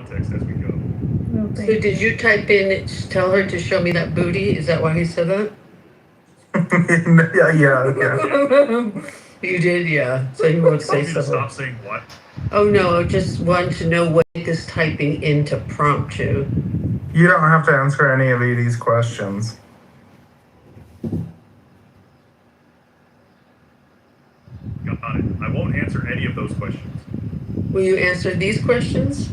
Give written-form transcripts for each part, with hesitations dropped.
context as we go. No, So thank did you type in, tell her to show me that booty? Is that why he said that? Yeah. You did, yeah. So you would say You need to something. stop saying what? Oh no, I just wanted to know what this typing in to prompt you. You don't have to answer any of Edie's questions. Got it. I won't answer any of those questions. Will you answer these questions?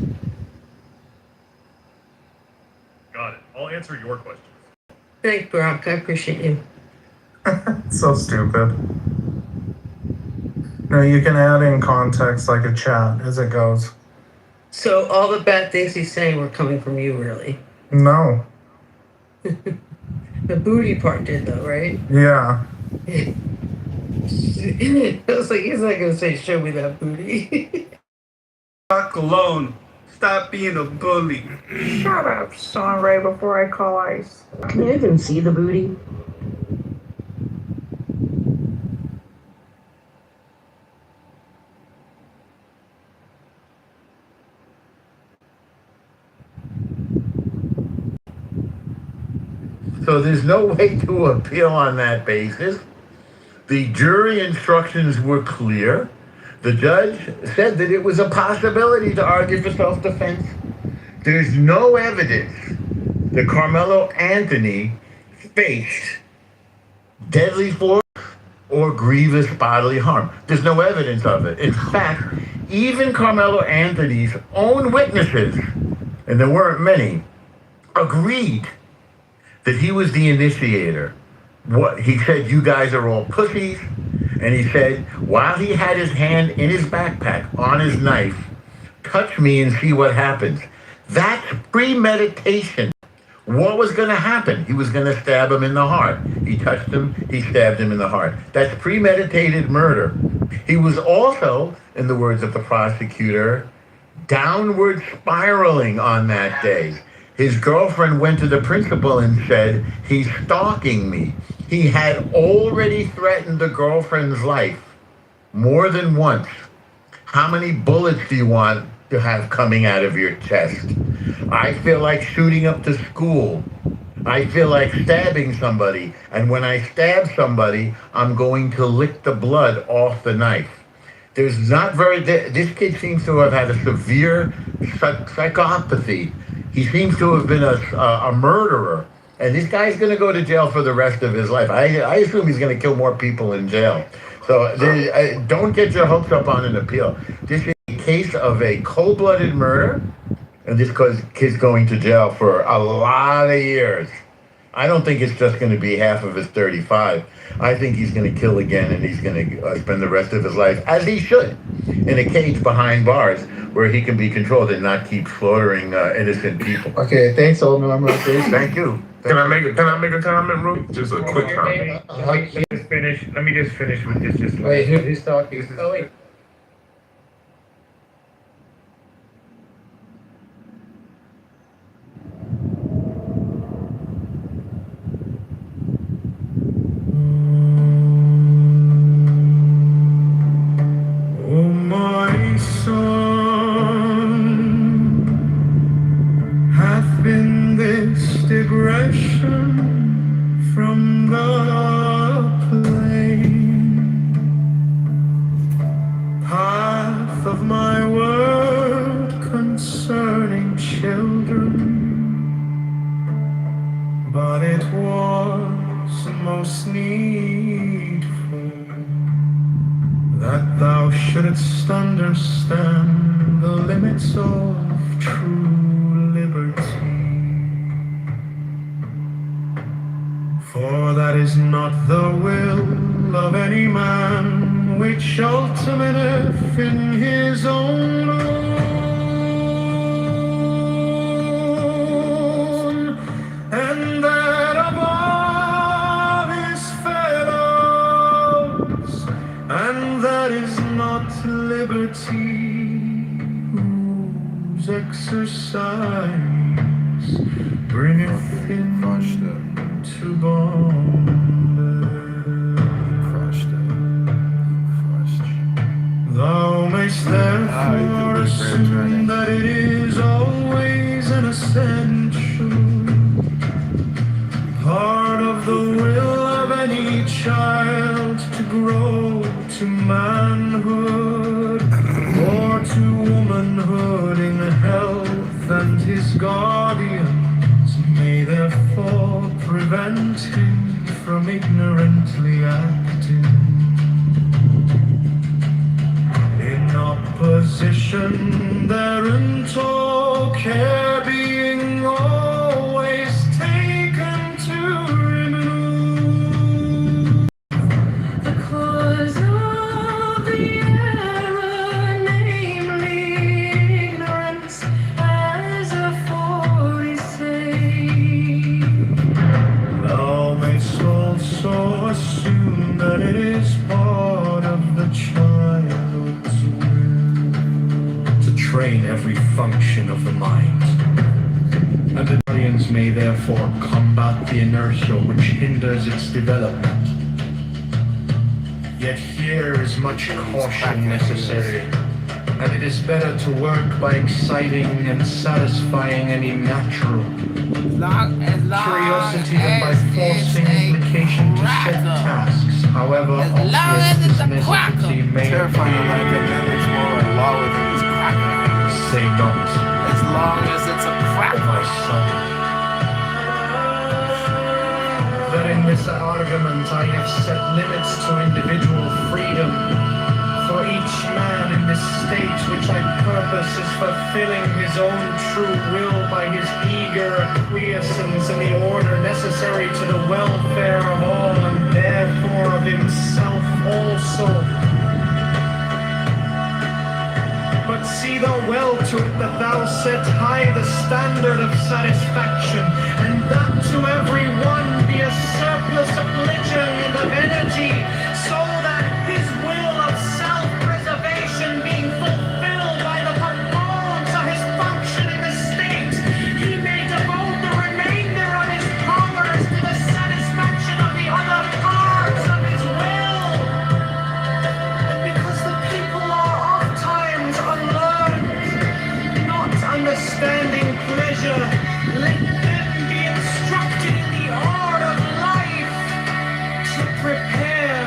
Got it. I'll answer your questions. Thanks, Brock. I appreciate you. So stupid. No, you can add in context like a chat as it goes. So all the bad things he's saying were coming from you, really. No. The booty part did, though, right? Yeah. I was like, he's not gonna say, "Show me that booty." Fuck alone. Stop being a bully. Shut up, son, right before I call ICE. Can you even see the booty? So there's no way to appeal on that basis. The jury instructions were clear. The judge said that it was a possibility to argue for self-defense. There's no evidence that Carmelo Anthony faced deadly force or grievous bodily harm. There's no evidence of it. In fact, even Carmelo Anthony's own witnesses, and there weren't many, agreed that he was the initiator. What he said, you guys are all pussies. And he said, while he had his hand in his backpack on his knife, touch me and see what happens. That's premeditation. What was going to happen? He was going to stab him in the heart. He touched him, he stabbed him in the heart. That's premeditated murder. He was also, in the words of the prosecutor, downward spiraling on that day. His girlfriend went to the principal and said, he's stalking me. He had already threatened the girlfriend's life more than once. How many bullets do you want to have coming out of your chest? I feel like shooting up the school. I feel like stabbing somebody. And when I stab somebody, I'm going to lick the blood off the knife. There's not very, this kid seems to have had a severe psychopathy. He seems to have been a murderer. And this guy's going to go to jail for the rest of his life. I assume he's going to kill more people in jail. So don't get your hopes up on an appeal. This is a case of a cold-blooded murder, and this kid's going to jail for a lot of years. I don't think it's just going to be half of his 35. I think he's going to kill again, and he's going to spend the rest of his life, as he should, in a cage behind bars where he can be controlled and not keep slaughtering innocent people. Okay, thanks, Alderman. I'm going to Thank you. Can I make a comment, Ru? Just a quick comment. Let me just finish with this. Wait, who's talking? Oh, wait. Oh, my son, hath been this digression from the plain path of my word concerning children, but it was most needful that thou shouldst understand the limits of true liberty. For that is not the will of any man which ultimateth in his own own, and that of all his fellows, and that is not liberty whose exercise bringeth him to bondage. Thou mayst therefore assume that it is always his guardians may therefore prevent him from ignorantly acting. In opposition thereunto, care being always taken to remove the cause of the error, namely ignorance, as aforesaid. Thou mayst also assume that it is part of the child's will to train every function of the mind, and the guardians may therefore combat the inertia which hinders its development. Yet here is much caution necessary, and it is better to work by exciting and satisfying any natural curiosity than by forcing implication to set tasks, however obvious this necessity may appear. Say not, As long as it's a cracker. my son, that in this argument I have set limits to individual freedom. For each man in this state which I purpose is fulfilling his own true will by his eager acquiescence in the order necessary to the welfare of all, and therefore of himself also. But see thou well to it that thou set high the standard of satisfaction, and that to every one be a surplus of religion and of energy, so that his will of self-preservation being fulfilled by the performance of his function in the state, he may devote the remainder of his powers to the satisfaction of the other parts of his will. And because the people are ofttimes unlearned, not understanding pleasure, let them be instructed in the art of life, to prepare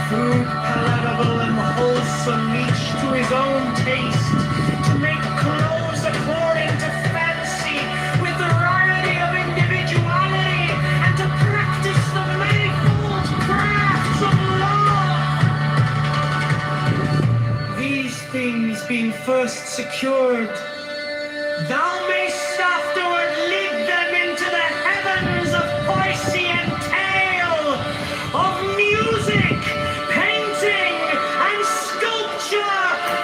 food palatable and wholesome, each to his own taste, to make clothes according to fancy, with variety of individuality, and to practice the manifold crafts of love. These things being first secured, thou mayst afterward lead them into the heavens of Piscean tale, of music, painting, and sculpture,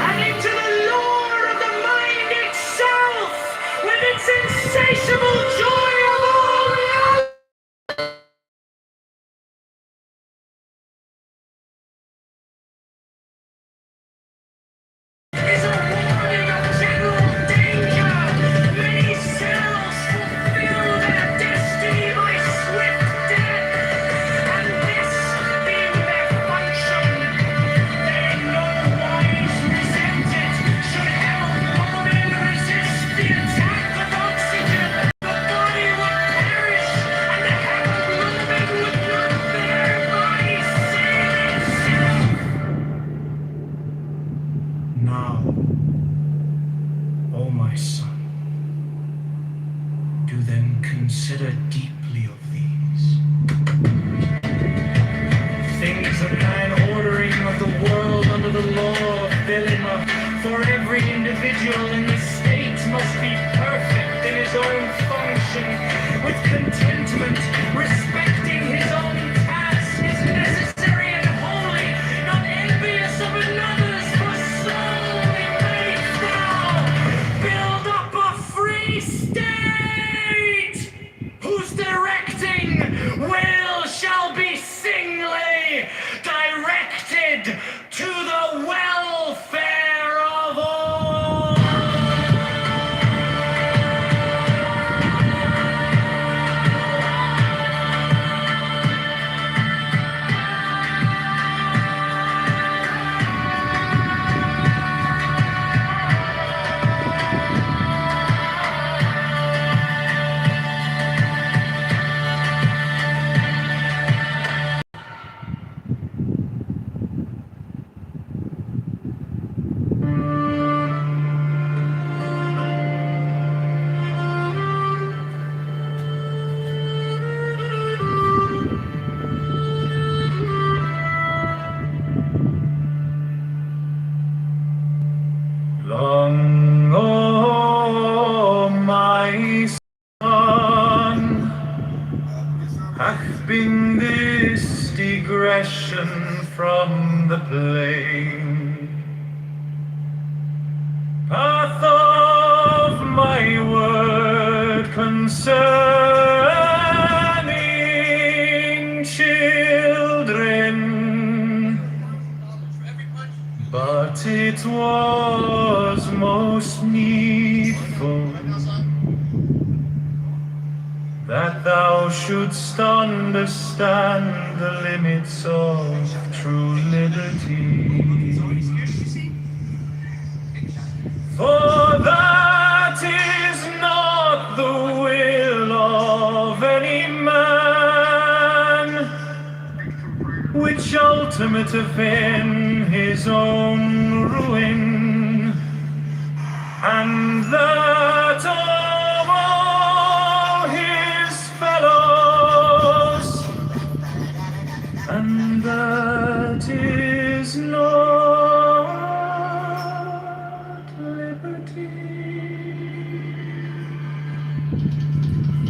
and into the lore of the mind itself, with its insatiable joy of all reality. Is a warning of general danger. Many cells fulfill their destiny by swift death, and this being their function, they in no wise resent it. Should hemoglobin resist the attack of oxygen, the body would perish, and the hemoglobin would not thereby save itself. Now, O my son, do then consider deeply of these things of man ordering of the world under the law of Belima. For every individual in the state must be perfect in his own function, with contentment, respecting his own task is necessary and holy, not envious of another's, for so mayst thou build up a free state, whose directing will shall be singly directed to the welfare of all. oppression from the plain. Path of my word concerning children, but it was most needful that thou shouldst understand the limits of true liberty. For that is not the will of any man, which ultimately in his own ruin, and that of all his fellows, and that is not liberty,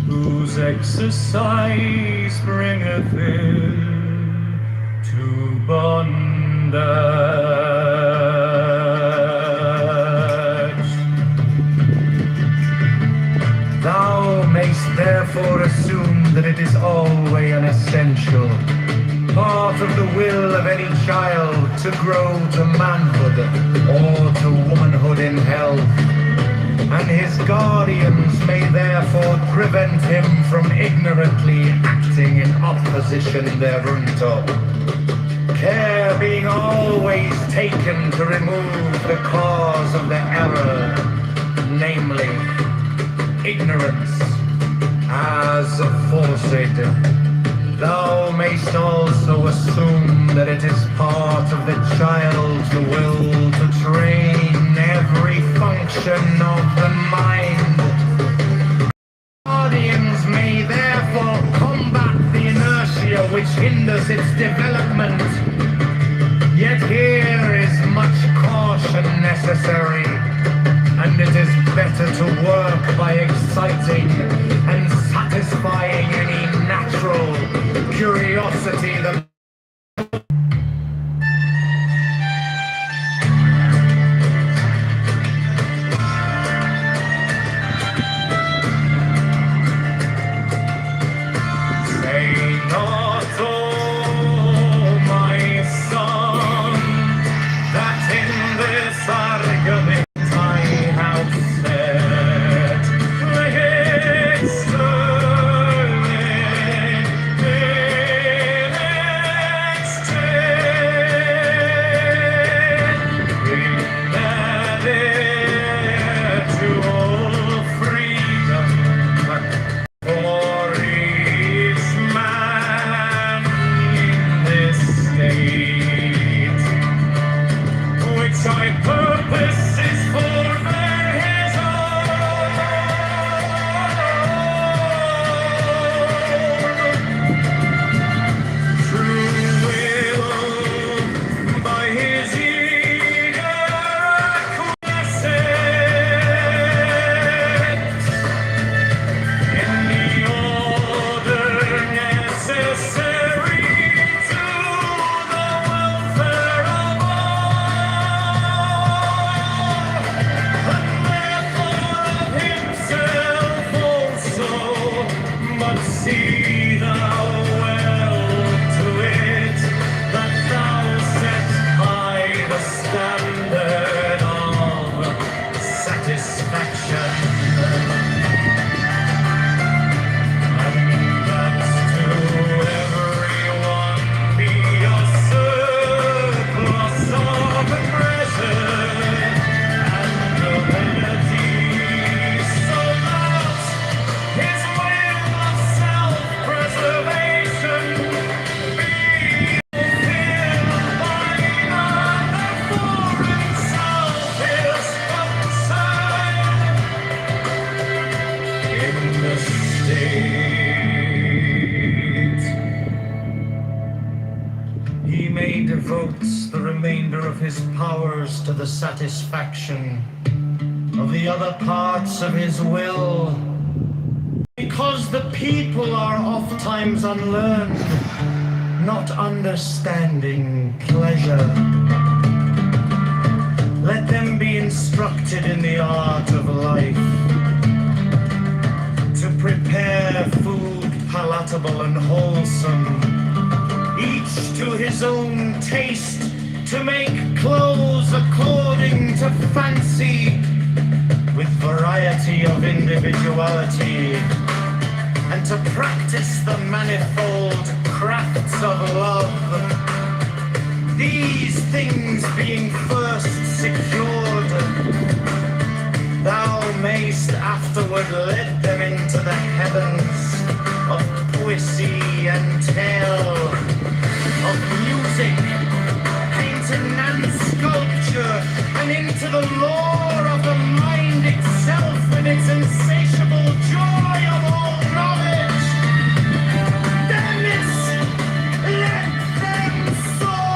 whose exercise bringeth ill to bondage. Thou mayst therefore assume that it is always an essential part of the will of any child to grow to manhood or to womanhood in health, and his guardians may therefore prevent him from ignorantly acting in opposition thereunto, care being always taken to remove the cause of the error, namely ignorance, as aforesaid. Thou mayst also assume that it is part of the child's will to train every function of the mind. Guardians may therefore combat the inertia which hinders its development. Yet here is much caution necessary, and it is better to work by exciting and satisfying any natural curiosity than say not, oh my son, that in this argument I have said it's sterling in its stead, embedded to all freedom for each man in this state, which I purpose is for his own true will, by his eager acquiescence in the order necessary to the welfare of all, and therefore of himself also. But see thou well to it that thou set high the standard of satisfaction, and that to everyone be a surplus of pleasure and amenity, so that his will of self-preservation be fulfilled by other for himself is concerned in the state. He may devote the remainder of his powers to the satisfaction of the other parts of his will, because the people are oft times unlearned, not understanding pleasure. Let them be instructed in the art of life, to prepare food palatable and wholesome, each to his own taste, to make clothes according to fancy, with variety of individuality, and to practice the manifold crafts of love. These things being first secured, thou mayst afterward let them into the heavens of poesy and tale, of music, painting and sculpture, and into the lore of the mind itself with its insatiable joy of all knowledge. Dennis, let them soar!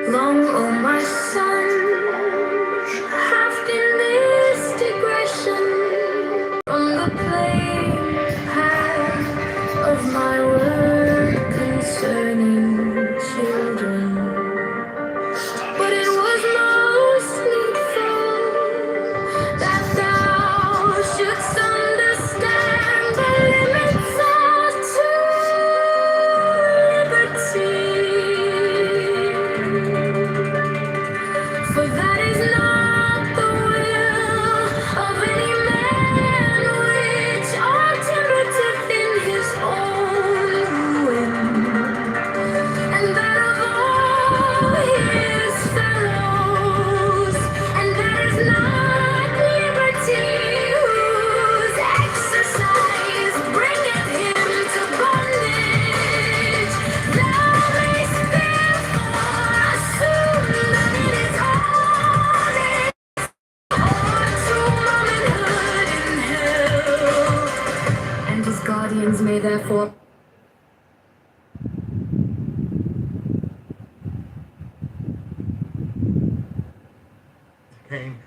Long, oh my son, haft in this digression from the plain path of my word concerning children. But it was most needful that thou shouldst understand the limits of liberty. For that is not the will of any man which contempleth in his own ruin, and that of all his fellows, and that is not liberty whose exercise bringeth him to bondage. Thou mayst therefore assume that it is honest or true womanhood in hell, and his guardians may therefore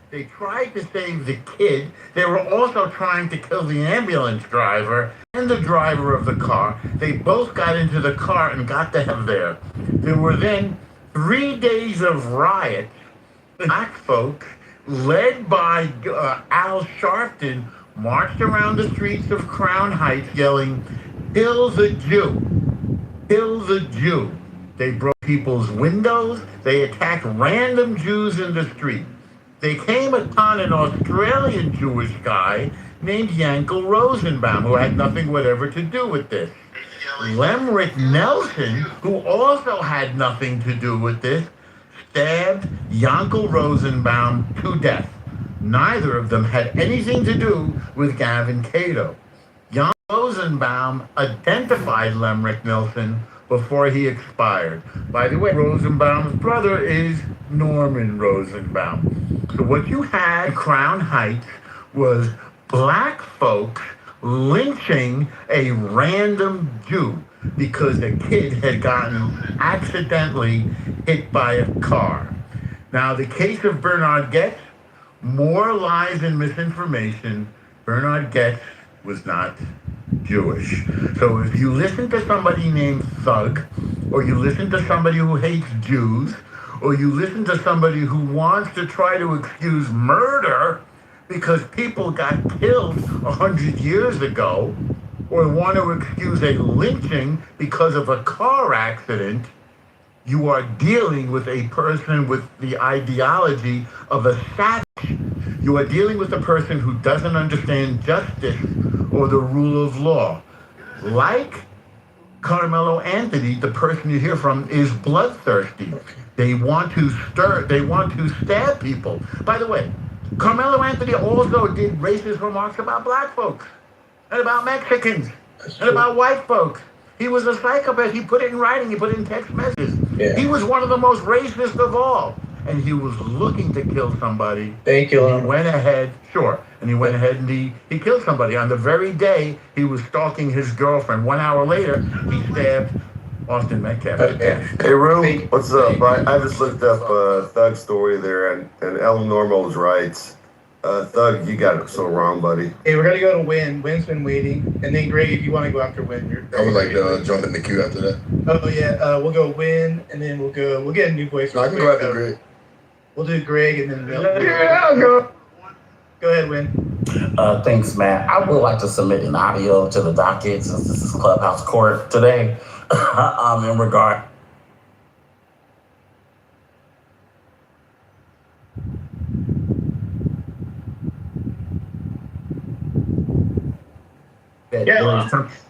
They tried to save the kid. They were also trying to kill the ambulance driver and the driver of the car. They both got into the car and got the hell there. There were then 3 days of riots. Black folks, led by Al Sharpton, marched around the streets of Crown Heights yelling, "Kill the Jew! Kill the Jew!" They broke people's windows. They attacked random Jews in the street. They came upon an Australian Jewish guy named Yankel Rosenbaum, who had nothing whatever to do with this. Lemrick Nelson, who also had nothing to do with this, stabbed Yankel Rosenbaum to death. Neither of them had anything to do with Gavin Cato. Yankel Rosenbaum identified Lemrick Nelson before he expired. By the way, Rosenbaum's brother is Norman Rosenbaum. So what you had in Crown Heights was black folks lynching a random Jew because a kid had gotten accidentally hit by a car. Now, the case of Bernard Goetz, more lies and misinformation. Bernard Goetz was not Jewish. So if you listen to somebody named Thug, or you listen to somebody who hates Jews, or you listen to somebody who wants to try to excuse murder because people got killed 100 years ago, or want to excuse a lynching because of a car accident, you are dealing with a person with the ideology of a savage. You are dealing with a person who doesn't understand justice or the rule of law. Like Carmelo Anthony, the person you hear from, is bloodthirsty. They want to stab people. By the way, Carmelo Anthony also did racist remarks about black folks, and about Mexicans, and about white folks. He was a psychopath. He put it in writing. He put it in text messages. Yeah. He was one of the most racist of all. And he was looking to kill somebody. Thank you. He went ahead, and he went ahead and he killed somebody. On the very day he was stalking his girlfriend, 1 hour later, he stabbed Austin Metcalf. Hey, Rue, what's up? I just looked up Thug's story there, and El Normo's writes, Thug, you got it so wrong, buddy. Hey, we're gonna go to Win. Win's been waiting, and then Greg, if you want to go after Win, I would like to jump in the queue after that. Oh yeah, we'll go Win, and then we'll get a new voice. No, I can go after Greg. We'll do Greg, and then I'll go. Go ahead, Win. Thanks, Matt. I would like to submit an audio to the docket since this is Clubhouse Court today. In regard.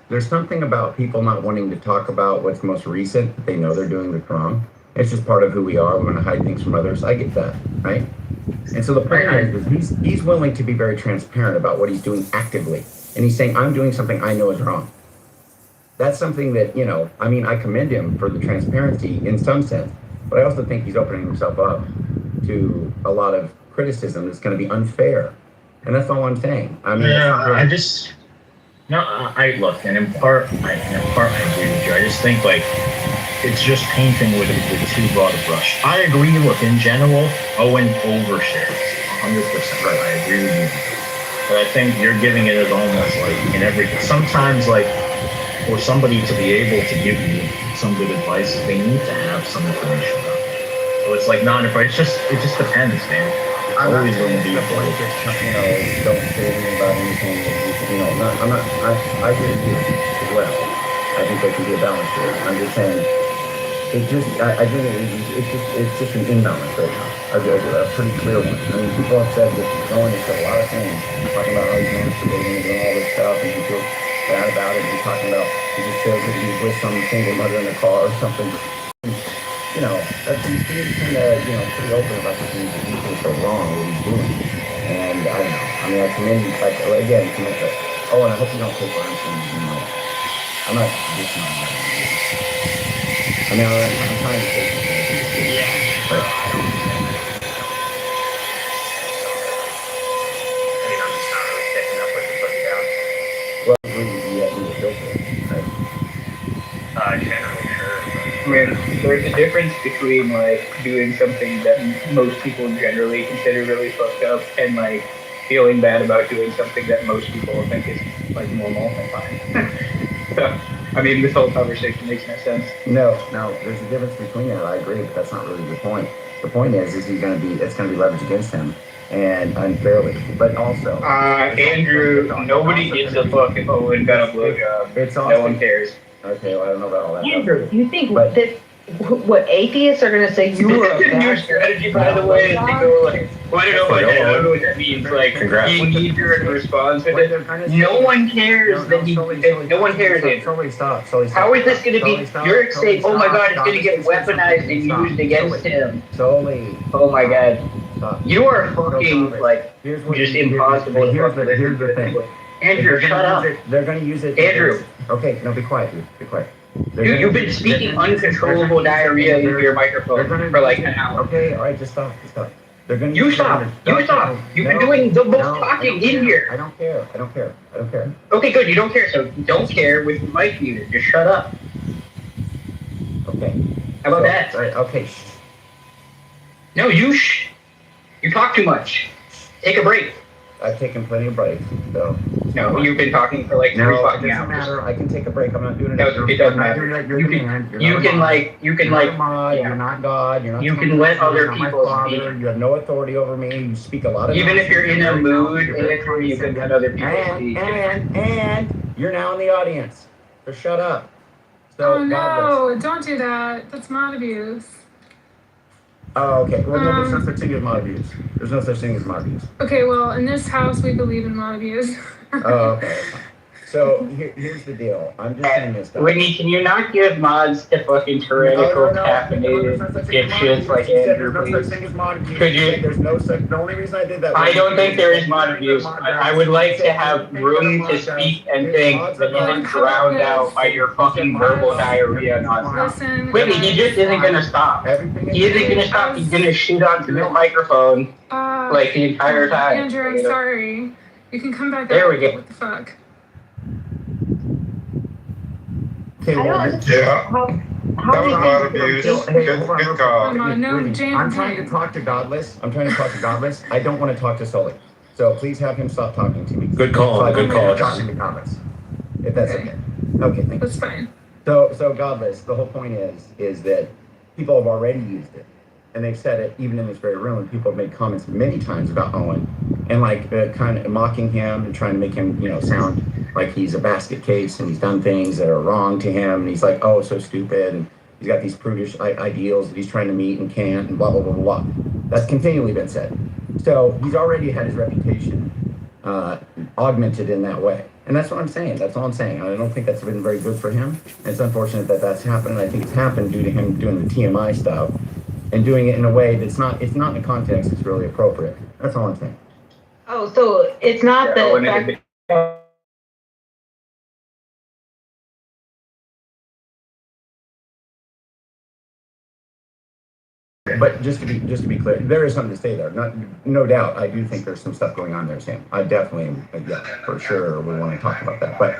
There's something about people not wanting to talk about what's most recent. They know they're doing the wrong. It's just part of who we are. We want to hide things from others. I get that, right? And so the point is he's willing to be very transparent about what he's doing actively. And he's saying, I'm doing something I know is wrong. That's something that, I commend him for the transparency in some sense. But I also think he's opening himself up to a lot of criticism that's going to be unfair. And that's all I'm saying. I look, and in part I agree with you. I just think it's just painting with too broad a brush. I agree. Look, in general, Owen overshares 100%. Right, I agree with you. But I think you're giving it as almost in everything. Sometimes for somebody to be able to give you some good advice, they need to have some information about it. So it's it just depends, man. I'm always going to be don't say anything about anything. I agree with you as well. I think there can be a balance there. I'm just saying, I think it's just an imbalance right now. A pretty clear one. People have said that Owen has said a lot of things, talking about how he's masturbating and doing all this stuff, and he feels bad about it. He's talking about he just says that he's with some single mother in the car or something. He's being kind of, pretty open about the things that he thinks are wrong, what he's doing. And I don't know. I commend you, again, and I hope you don't take what I'm saying. I'm not dissing on that. I'm trying to say something. Yeah. But, I'm just not really picking up what you're putting down. Well, you have to filter, right? Generally, sure. There's a difference between doing something that most people generally consider really fucked up and feeling bad about doing something that most people think is normal and fine. So, this whole conversation makes no sense. No, there's a difference between that. I agree, but that's not really the point. The point is it's going to be leveraged against him and unfairly. But also, Andrew, nobody gives a fuck if Owen got a blowjob. No one cares. Okay, well, I don't know about all that. Andrew, you think that atheists are going to say you were a new strategy, by the way, is to go well, I don't know what that means. Being eager to respond to it. No one cares that no one cares. Stop. How is this going to be? You're saying, oh my God, it's going to get weaponized and used against him. Oh my God. You are fucking just impossible. Here's the thing. Andrew, shut up. They're going to use it. Andrew. Okay, no, be quiet, dude. Be quiet. You've been speaking uncontrollable diarrhea into your microphone for an hour. Okay, all right, just stop. They're going to You stop. You've been doing the most talking in here. I don't care. Okay, good. You don't care, so don't care with the mic muted. Just shut up. Okay. How about that? All right, okay. No, you talk too much. Take a break. I've taken plenty of breaks, so. No, you've been talking for like 3 No, it fucking doesn't hours. matter. I can take a break. I'm not doing it. No, it doesn't matter. You can You're not God. You're not. You can let other people speak. speak. You have no authority over me. You speak a lot of. Even if you're in a mood, Andrew, you can let other people speak. And you're now in the audience. So shut up. So Oh no! godless. Don't do that. That's mod abuse. Oh, okay. Well, no, there's no such thing as mod abuse. There's no such thing as mod abuse. Okay, well, in this house, we believe in mod abuse. Oh, okay. So here's the deal. I'm just saying this. Whitney, can you not give mods to fucking tyrannical, caffeinated dipshits like Andrew, please? Could you? There's no such. The only reason I did that. I don't think there is mod abuse. I would like to have room to speak and think that isn't drowned out by your fucking verbal diarrhea nonsense. Listen, Whitney, he just isn't gonna stop. He isn't gonna stop. He's gonna shoot onto the microphone like the entire time. Andrew, I'm sorry. You can come back. There we go. What the fuck? I don't understand how That was mod abuse. Good call. I'm trying to talk to Godless. I don't want to talk to Sully. So please have him stop talking to me. Good call. So Good call. Talking to Godless. If that's okay. Okay, thank you. That's fine. So Godless, the whole point is that people have already used it. And they've said it even in this very room, and people have made comments many times about Owen and like kind of mocking him and trying to make him, sound like he's a basket case and he's done things that are wrong to him. And he's like, oh, so stupid. And he's got these prudish ideals that he's trying to meet and can't and blah, blah, blah, blah, blah. That's continually been said. So he's already had his reputation augmented in that way. And that's what I'm saying. That's all I'm saying. I don't think that's been very good for him. It's unfortunate that that's happened. I think it's happened due to him doing the TMI stuff and doing it in a way that's not, it's not in a context that's really appropriate. That's all I'm saying. Oh, so it's not the fact. But just to be clear, there is something to say there. No doubt, I do think there's some stuff going on there, Sam. I definitely, yeah, for sure, we want to talk about that. But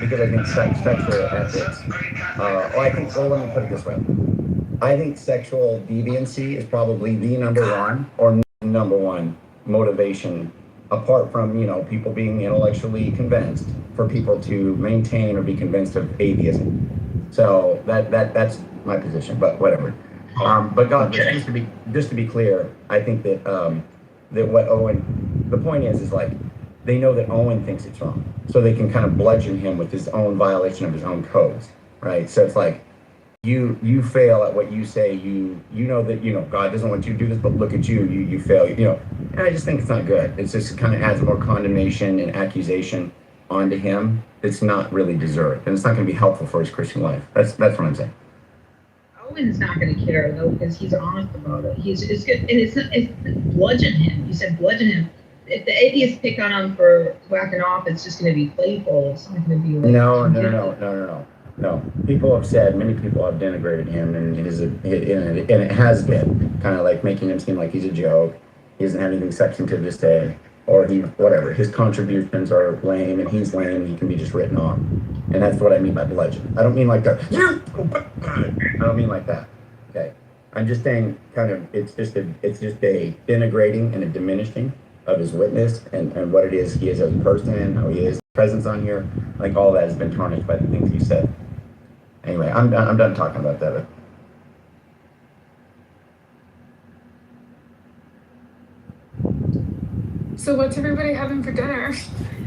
because I think sexual ethics, let me put it this way. I think sexual deviancy is probably the number one motivation, apart from people being intellectually convinced, for people to maintain or be convinced of atheism. So that's my position. But whatever. But God, just to be clear, I think that that what Owen, the point is like they know that Owen thinks it's wrong, so they can kind of bludgeon him with his own violation of his own codes, right? So it's like you fail at what you say. You know that God doesn't want you to do this, but look at you fail. And I just think it's not good. It's just kind of adds more condemnation and accusation onto him. It's not really deserved, and it's not going to be helpful for his Christian life. That's what I'm saying. Owen's not going to care though because he's honest about it. It's good, and it's bludgeon him. You said bludgeon him. If the atheists pick on him for whacking off, it's just going to be playful. It's not going to be like No. People have said, many people have denigrated him, and it has been kind of like making him seem like he's a joke. He doesn't have anything substantive to say, or whatever. His contributions are lame, and he's lame. He can be just written off. And that's what I mean by bludgeon. I don't mean like that. I don't mean like that. Okay. I'm just saying it's just a denigrating and a diminishing of his witness and what it is he is as a person, how he is, presence on here. Like all that has been tarnished by the things he said. Anyway, I'm done talking about that. So what's everybody having for dinner?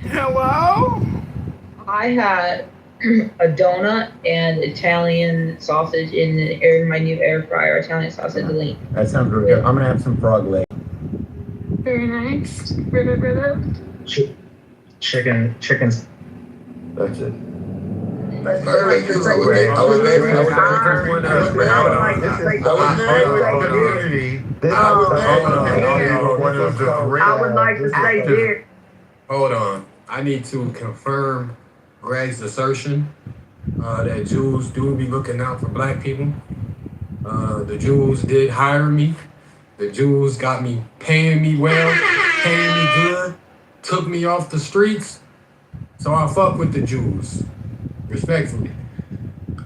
Hello? I had a donut and Italian sausage in my new air fryer, Italian sausage lean. That sounds really good. I'm gonna have some frog leg. Very nice. Ribbit. Chickens. That's it. I would like to say this. Hold on. I need to confirm Greg's assertion that Jews do be looking out for black people. The Jews did hire me. The Jews got me paying me well, paying me good, took me off the streets. So I fuck with the Jews. Respectfully.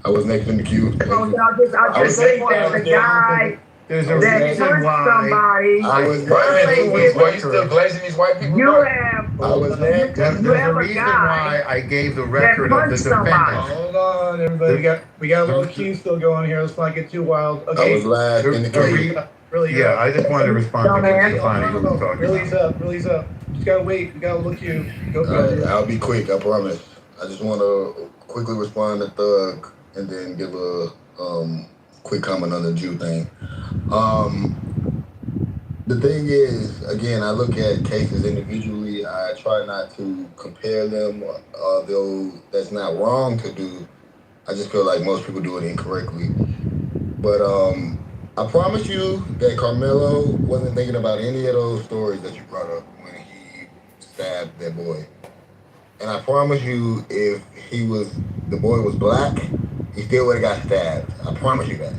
I was next in the queue. I'll just say that the guy There's a that reason punched why. somebody. I was Well, there. they Why you still glazing these white people? You out? have, I was there. There's you a have a reason guy why I gave the that record of the punched somebody. defendant. Hold on, everybody. We got a little queue still going here. Let's not get too wild. I Okay. was last in the queue. Really Yeah, I just wanted to respond to what Stefani was talking Release about. up, release up. Just gotta wait. We got a little queue. Go for it. I'll be quick, I promise. I just want to quickly respond to Thug and then give a quick comment on the Jew thing. The thing is, again, I look at cases individually. I try not to compare them, although that's not wrong to do. I just feel like most people do it incorrectly. But I promise you that Carmelo wasn't thinking about any of those stories that you brought up when he stabbed that boy. And I promise you, if the boy was black, he still would have got stabbed. I promise you that.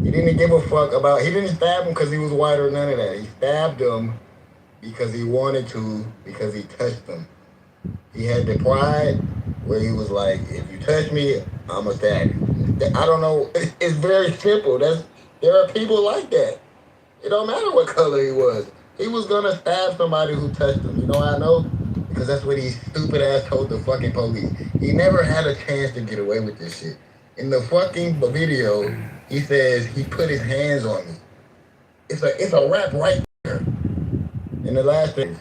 He didn't give a fuck about, he didn't stab him because he was white or none of that. He stabbed him because he wanted to, because he touched him. He had the pride where he was like, if you touch me, I'm going to stab you. I don't know. It's very simple. There are people like that. It don't matter what color he was. He was going to stab somebody who touched him. You know how I know? Because that's what he stupid ass told the fucking police. He never had a chance to get away with this shit. In the fucking video, he says he put his hands on me. It's a rap right there. And the last thing.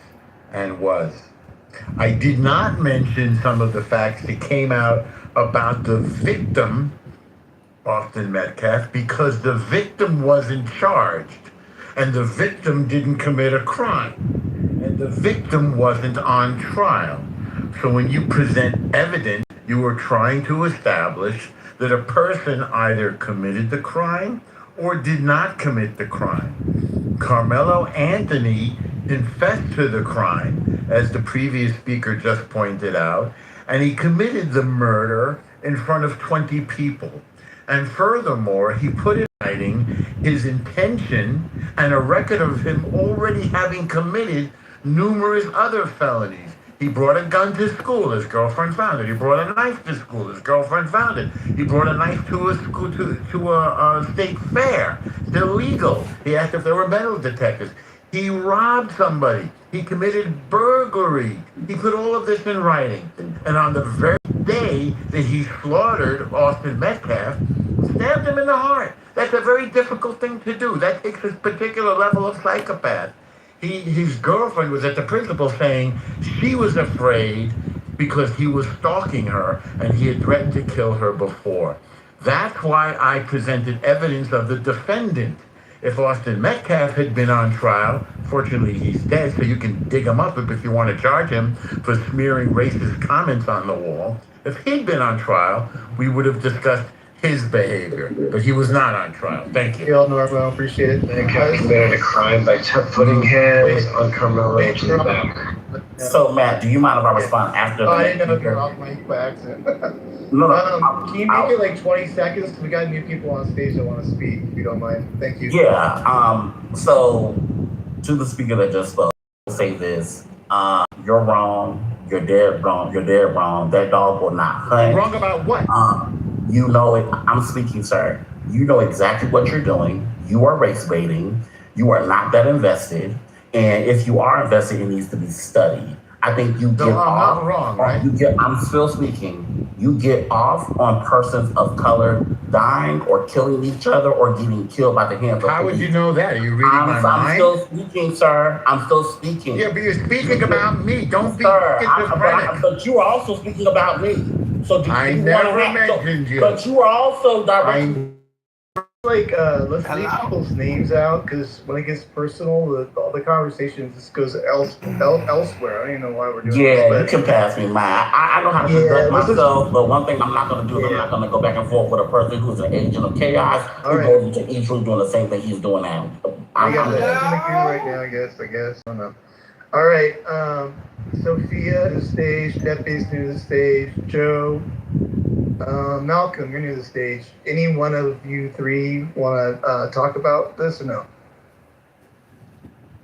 And was. I did not mention some of the facts that came out about the victim, Austin Metcalf, because the victim wasn't charged. And the victim didn't commit a crime. And the victim wasn't on trial. So when you present evidence, you are trying to establish that a person either committed the crime or did not commit the crime. Carmelo Anthony confessed to the crime, as the previous speaker just pointed out, and he committed the murder in front of 20 people. And furthermore, he put in writing his intention and a record of him already having committed numerous other felonies. He brought a gun to school, his girlfriend found it. He brought a knife to school, his girlfriend found it. He brought a knife to a school to a state fair. It's illegal. He asked if there were metal detectors. He robbed somebody. He committed burglary. He put all of this in writing. And on the very day that he slaughtered Austin Metcalf, stabbed him in the heart. That's a very difficult thing to do. That takes a particular level of psychopath. His girlfriend was at the principal saying she was afraid because he was stalking her and he had threatened to kill her before. That's why I presented evidence of the defendant. If Austin Metcalf had been on trial, fortunately he's dead, so you can dig him up if you want to charge him for smearing racist comments on the wall. If he'd been on trial, we would have discussed his behavior, but he was not on trial. Thank you. Gail Norwell, appreciate it. Metcalf committed a crime by putting hands on Carmelo Anthony's back. So, Matt, do you mind if I respond after Oh, I the didn't know if you were off mic by accident. No. Can you make it like 20 seconds? We got new people on stage that want to speak, if you don't mind. Thank you. Yeah. So, to the speaker that just spoke, I'll say this. You're wrong. You're dead wrong. You're dead wrong. That dog will not hunt. Wrong about what? You know it. I'm speaking, sir. You know exactly what you're doing. You are race baiting. You are not that invested. And if you are invested, it needs to be studied. I think you get off. Not wrong, right? I'm still speaking. You get off on persons of color dying or killing each other or getting killed by the hands of How would police. you know that? Are you reading my I'm mind? still speaking, sir. I'm still speaking. Yeah, but you're speaking about me. Don't be schizophrenic. But you are also speaking about me. So do I you never want to mentioned you. But you are also directing. Like, let's leave people's names out, because when it gets personal, all the conversation just goes elsewhere. I don't even know why we're doing this. Yeah, you can pass me mine. I know how to protect myself, but one thing I'm not going to do is I'm not going to go back and forth with a person who's an agent of chaos who goes into each room doing the same thing he's doing now. I got that in the queue right now, I guess. I don't know. All right, Sophia to the stage, Pepe's new to the stage, Joe, Malcolm, you're new to the stage. Any one of you three want to talk about this or no?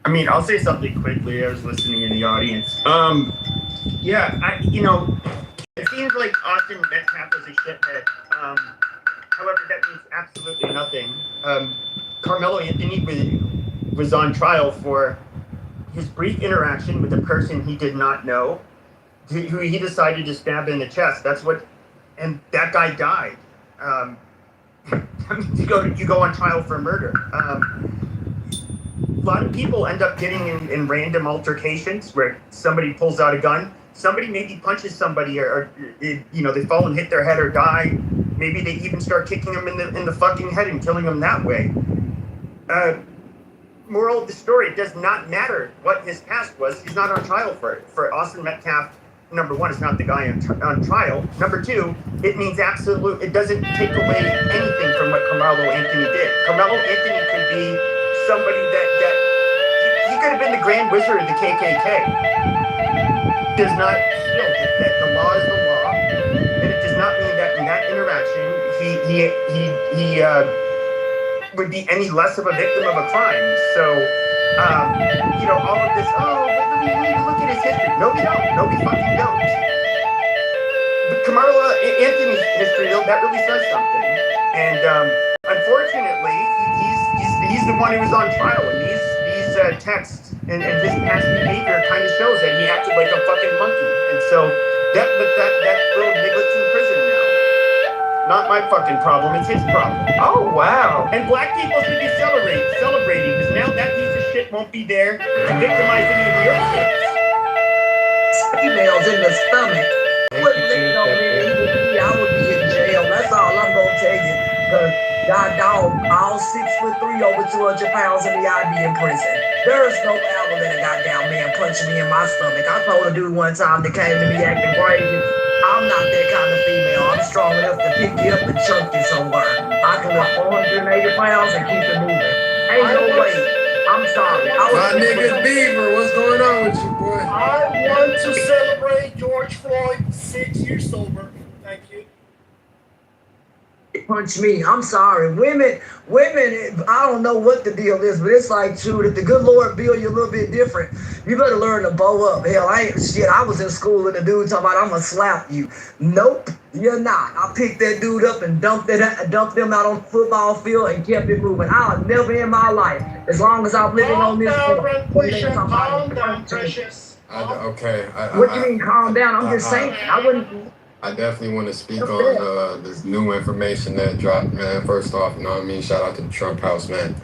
I mean, I'll say something quickly. I was listening in the audience. Yeah, it seems like Austin Metcalf is a shithead. However, that means absolutely nothing. Carmelo Anthony was on trial for his brief interaction with a person he did not know, who he decided to stab in the chest. And that guy died. You go on trial for murder. A lot of people end up getting in random altercations where somebody pulls out a gun. Somebody maybe punches somebody, or they fall and hit their head or die. Maybe they even start kicking them in the fucking head and killing them that way. Moral of the story: it does not matter what his past was. He's not on trial for it. For Austin Metcalf, number one, it's not the guy on trial. Number two, it means it doesn't take away anything from what Carmelo Anthony did. Carmelo Anthony could be somebody that he could have been the Grand Wizard of the KKK. Does not feel that the law is the law, and it does not mean that in that interaction he would be any less of a victim of a crime. So, all of this, we need to look at his history. No, we don't. No, we fucking don't. But Carmelo Anthony's history, that really says something. And unfortunately, he's the one who was on trial, and these texts and his past behavior kind of shows that he acted like a fucking monkey. And so that little niglet's in prison now. Not my fucking problem, it's his problem. Oh, wow. And black people should be celebrating, because now that piece of shit won't be there to victimize any of your kids. Females in the stomach. Wouldn't lick no man. I would be in jail. That's all I'm gonna tell you. Cause God dog, all 6'3", over 200 pounds, and I'd be in prison. There's no hour that a goddamn man punching me in my stomach. I told a dude one time that came to me acting crazy. I'm not that kind of female. I'm strong enough to pick you up and chunk you somewhere. I can lift 480 pounds and keep it moving. Ain't no way. I'm sorry. My nigga Beaver, what's going on with you, boy? I want to celebrate George Floyd 6 years sober. Thank you. Punch me. I'm sorry. Women, I don't know what the deal is, but it's like, shoot, if the good Lord build you a little bit different, you better learn to bow up. Hell, I was in school and the dude talking about, I'm gonna slap you. Nope, you're not. I picked that dude up and dumped him out on the football field and kept it moving. I'll never in my life, as long as I'm living on this Calm down, Precious. What do you mean, calm down? I'm just saying, I definitely want to speak on this new information that dropped, man. First off, you know what I mean? Shout out to the Trump house, man.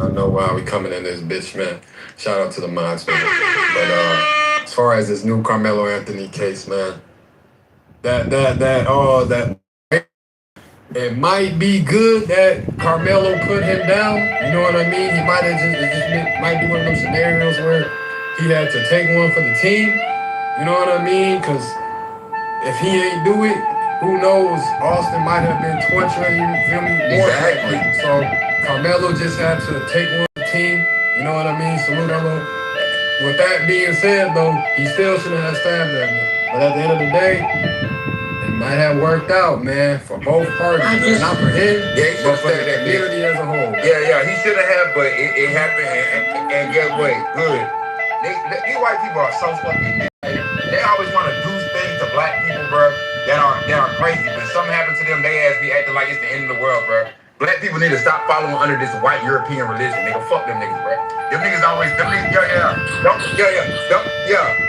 I know why we coming in this bitch, man. Shout out to the mods, man. But as far as this new Carmelo Anthony case, man, it might be good that Carmelo put him down. You know what I mean? He might have just might be one of those scenarios where he had to take one for the team. You know what I mean? Because if he ain't do it, who knows? Austin might have been torturing him, feel me? More exactly. So Carmelo just had to take one for the team. You know what I mean? Salute Carmelo. With that being said, though, he still shouldn't have stabbed that man. But at the end of the day, it might have worked out, man, for both parties. Not for him, but for the community as a whole. Yeah, he should have, but it happened, and guess what? Good. These white people are so fucking. They always want to do things to black people, bro, that are crazy. When something happens to them, they ass be acting like it's the end of the world, bro. Black people need to stop following under this white European religion. Nigga, fuck them niggas, bro. Them niggas always,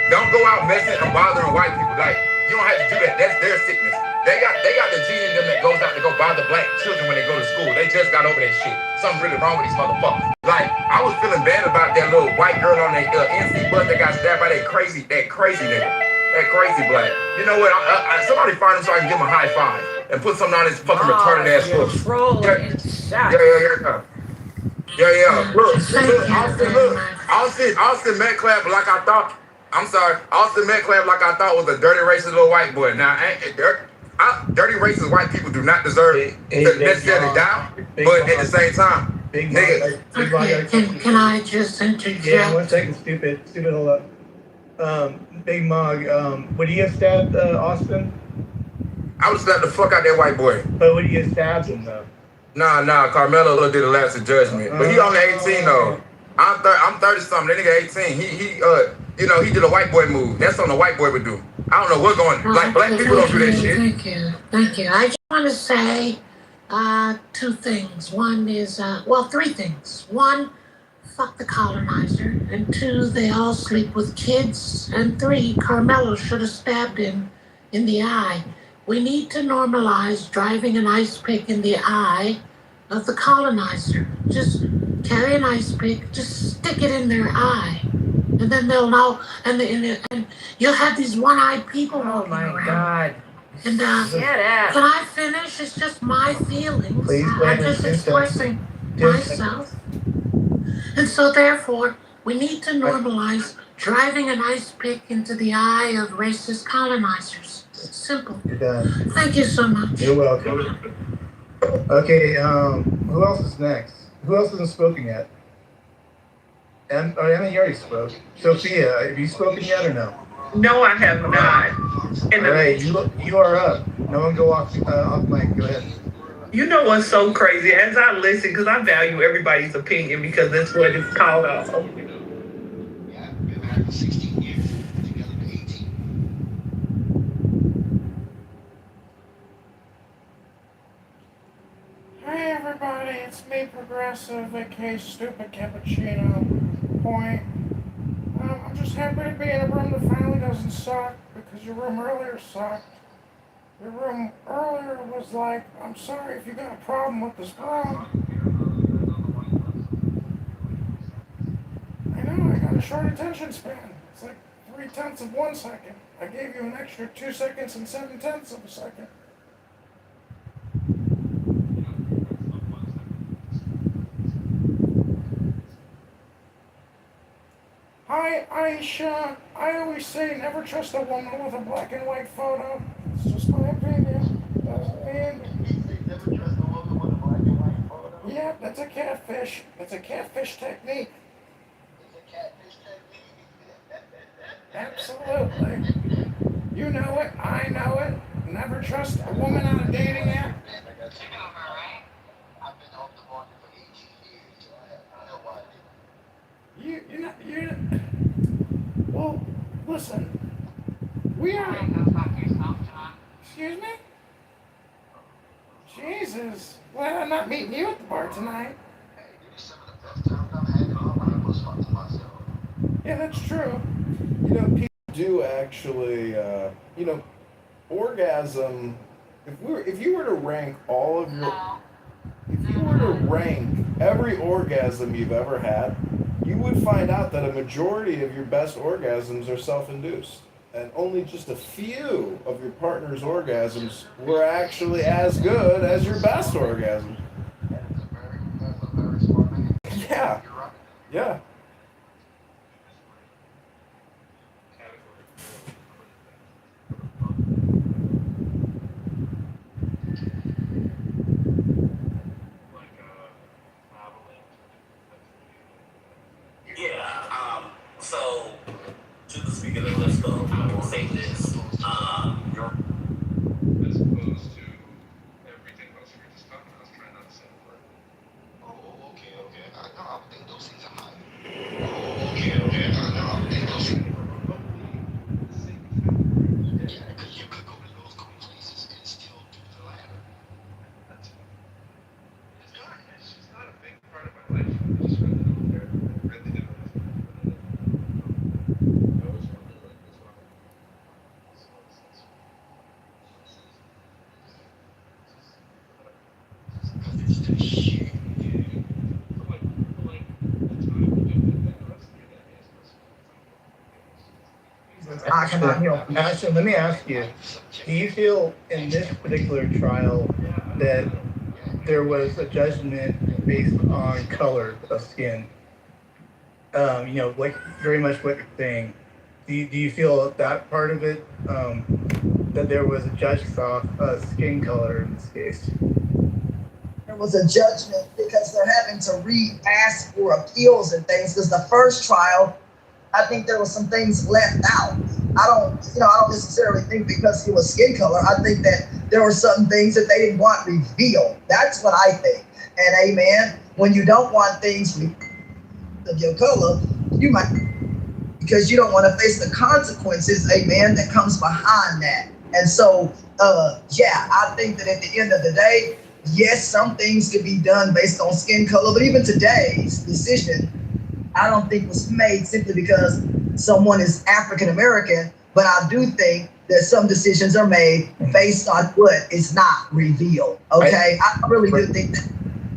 don't go out messing and bothering white people. Like, you don't have to do that. That's their sickness. They got the gene in them that goes out to go bother black children when they go to school. They just got over that shit. Something really wrong with these motherfuckers. Like, I was feeling bad about that little white girl on that NC bus that got stabbed by that crazy nigga. That crazy black. You know what? Somebody find him so I can give him a high five and put something on his fucking retarded ass foot. Yeah. Look. Austin Metcalf, like I thought. I'm sorry. Austin Metcalf, like I thought, was a dirty racist little white boy. Now, dirty racist white people do not deserve to necessarily die, but at the same time, nigga. Can I just interject? Yeah, 1 second, stupid, hold up. Big Mog, would he have stabbed Austin? I would slap the fuck out that white boy. But would he have stabbed him, though? Nah, Carmelo did a lapse of judgment. But he only 18, though. I'm 30-something, that nigga 18. He did a white boy move. That's something a white boy would do. I don't know what's going on. Like, black people don't do that shit. Thank you. I just want to say Two things. One is, three things. One, fuck the colonizer. And two, they all sleep with kids. And three, Carmelo should have stabbed him in the eye. We need to normalize driving an ice pick in the eye of the colonizer. Just carry an ice pick, just stick it in their eye. And then they'll know, and you'll have these one-eyed people walking around. God. And Get out. can I finish? It's just my feelings. Please, I'm Brandon, just 2 expressing seconds. 2 myself. And so therefore, we need to normalize driving an ice pick into the eye of racist colonizers. It's simple. You're done. Thank you so much. You're welcome. Okay, who else is next? Who else hasn't spoken yet? Emma, you already spoke. Sophia, have you spoken yet or no? No, I have not. All right, you are up. No one go off mic. Go ahead. You know what's so crazy? As I listen, because I value everybody's opinion because that's what it's called off. Hey everybody, it's me, Progressive, aka Stupid Cappuccino. Point. I'm just happy to be in a room that finally doesn't suck, because your room earlier sucked. Your room earlier was like, I'm sorry if you got a problem with this room. I know, I got a short attention span. It's like 0.3 of 1 second. I gave you an extra 2 seconds and 0.7 of a second. Hi, Aisha. I always say never trust a woman with a black and white photo. It's just my opinion. Doesn't mean. Yeah, that's a catfish. That's a catfish technique. Absolutely. You know it. I know it. Never trust a woman on a dating app. Well, listen. We are. Excuse me? Jesus. Glad I'm not meeting you at the bar tonight. Yeah, that's true. You know, people do actually, orgasm. If you were to rank all of your, if you were to rank every orgasm you've ever had, you would find out that a majority of your best orgasms are self-induced, and only just a few of your partner's orgasms were actually as good as your best orgasms. Yeah, yeah. So, to the speaker of the list, though, I will say this. Your as opposed to everything else you're just talking about, I was trying not to say the word. Oh, okay. I would think those things are high. Oh, okay. I would think those things are yeah, because you could go to those cool places and still do the latter. That's it's not a big part of my life. I just really didn't. Ashton, let me ask you, do you feel in this particular trial that there was a judgment based on color of skin? Like very much what you're saying. Do you feel that part of it, that there was a judgment off skin color in this case? There was a judgment because they're having to re-ask for appeals and things, because the first trial, I think there was some things left out. I don't necessarily think because it was skin color. I think that there were some things that they didn't want revealed. That's what I think. And amen, when you don't want things of your color, you might, because you don't want to face the consequences, amen, that comes behind that. And so, I think that at the end of the day, yes, some things could be done based on skin color, but even today's decision, I don't think was made simply because someone is African American, but I do think that some decisions are made based on what is not revealed. Okay, I really do think that.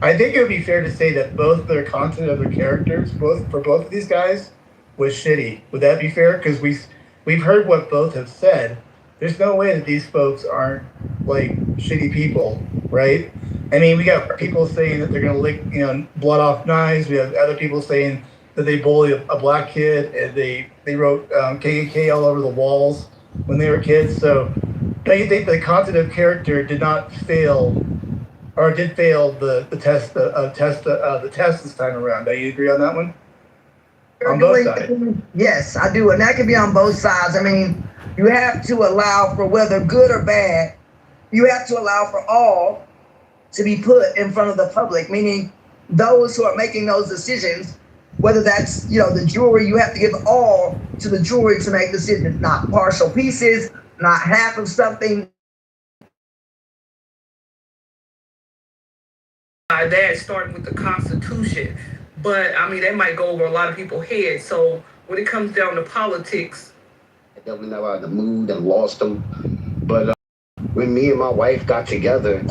I think it would be fair to say that both their content of their characters, for both of these guys, was shitty. Would that be fair? Because we've heard what both have said. There's no way that these folks aren't like shitty people, right? I mean, we got people saying that they're gonna lick, blood off knives. We have other people saying that they bully a black kid and they wrote KKK all over the walls when they were kids. So, don't you think the content of character did not fail? Or did fail the test this time around? Do you agree on that one? On both sides. Yes, I do, and that could be on both sides. I mean, you have to allow for whether good or bad. You have to allow for all to be put in front of the public, meaning those who are making those decisions. Whether that's the jury, you have to give all to the jury to make decisions, not partial pieces, not half of something. That starting with the Constitution, but I mean that might go over a lot of people's heads. So when it comes down to politics, I definitely know out of the mood and lost them. But when me and my wife got together,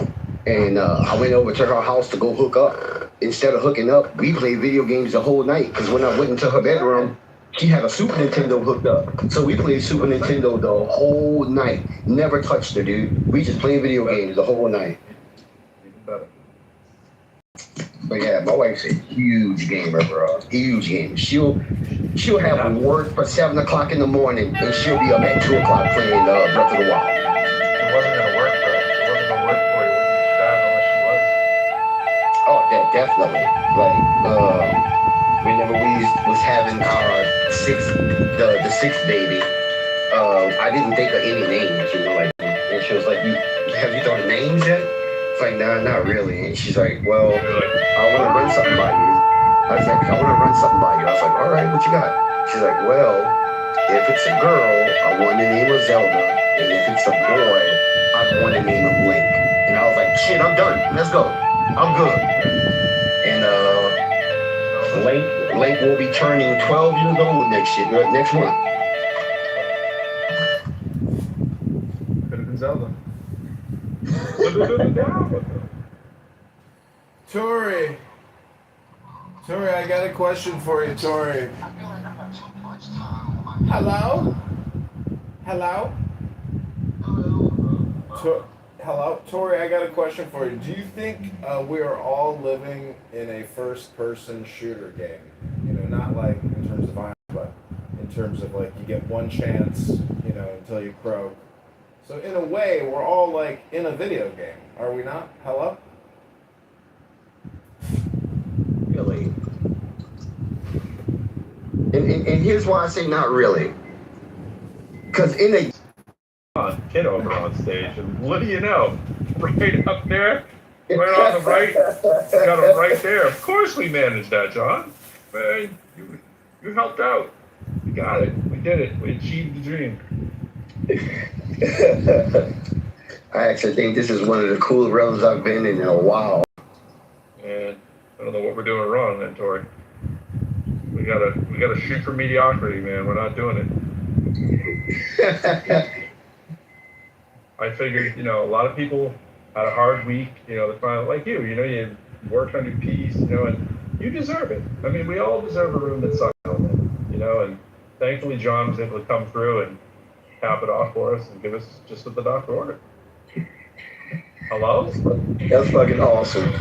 and I went over to her house to go hook up, instead of hooking up, we played video games the whole night. Because when I went into her bedroom, she had a Super Nintendo hooked up. So we played Super Nintendo the whole night. Never touched her, dude. We just played video games the whole night. But yeah, my wife's a huge gamer, bro. Huge gamer. She'll have work for 7 o'clock in the morning, and she'll be up at 2 o'clock playing Breath of the Wild. It wasn't gonna work for you. It wasn't gonna work for you. Unless she was. Oh, definitely. Like, whenever we was having our the sixth baby, I didn't think of any names, like, and she was like, have you thought of names yet? It's like, nah, not really. And she's like, well, I want to run something by you. I was like, I want to run something by you. I was like, all right, what you got? She's like, well, if it's a girl, I want to name her Zelda. And if it's a boy, I want to name him Link. And I was like, shit, I'm done. Let's go. I'm good. And Link will be turning 12 years old next month. Could have been Zelda. Tori, I got a question for you, Tori. Hello? Hello? Tori, I got a question for you. Do you think we are all living in a first-person shooter game? Not like in terms of violence, but in terms of like you get one chance, until you croak. So in a way, we're all like in a video game, are we not? Hello? Really? And here's why I say not really. Because in a Kitover on stage, and what do you know? Right up there, right on the right, got him right there. Of course we managed that, John. Man, you helped out. We got it. We did it. We achieved the dream. I actually think this is one of the coolest realms I've been in a while. And I don't know what we're doing wrong then, Tori. We gotta shoot for mediocrity, man. We're not doing it. I figured, a lot of people had a hard week, they find like you worked on your piece, and you deserve it. I mean, we all deserve a room that's silent, and thankfully John was able to come through and cap it off for us and give us just what the doctor ordered. Hello? That's fucking awesome.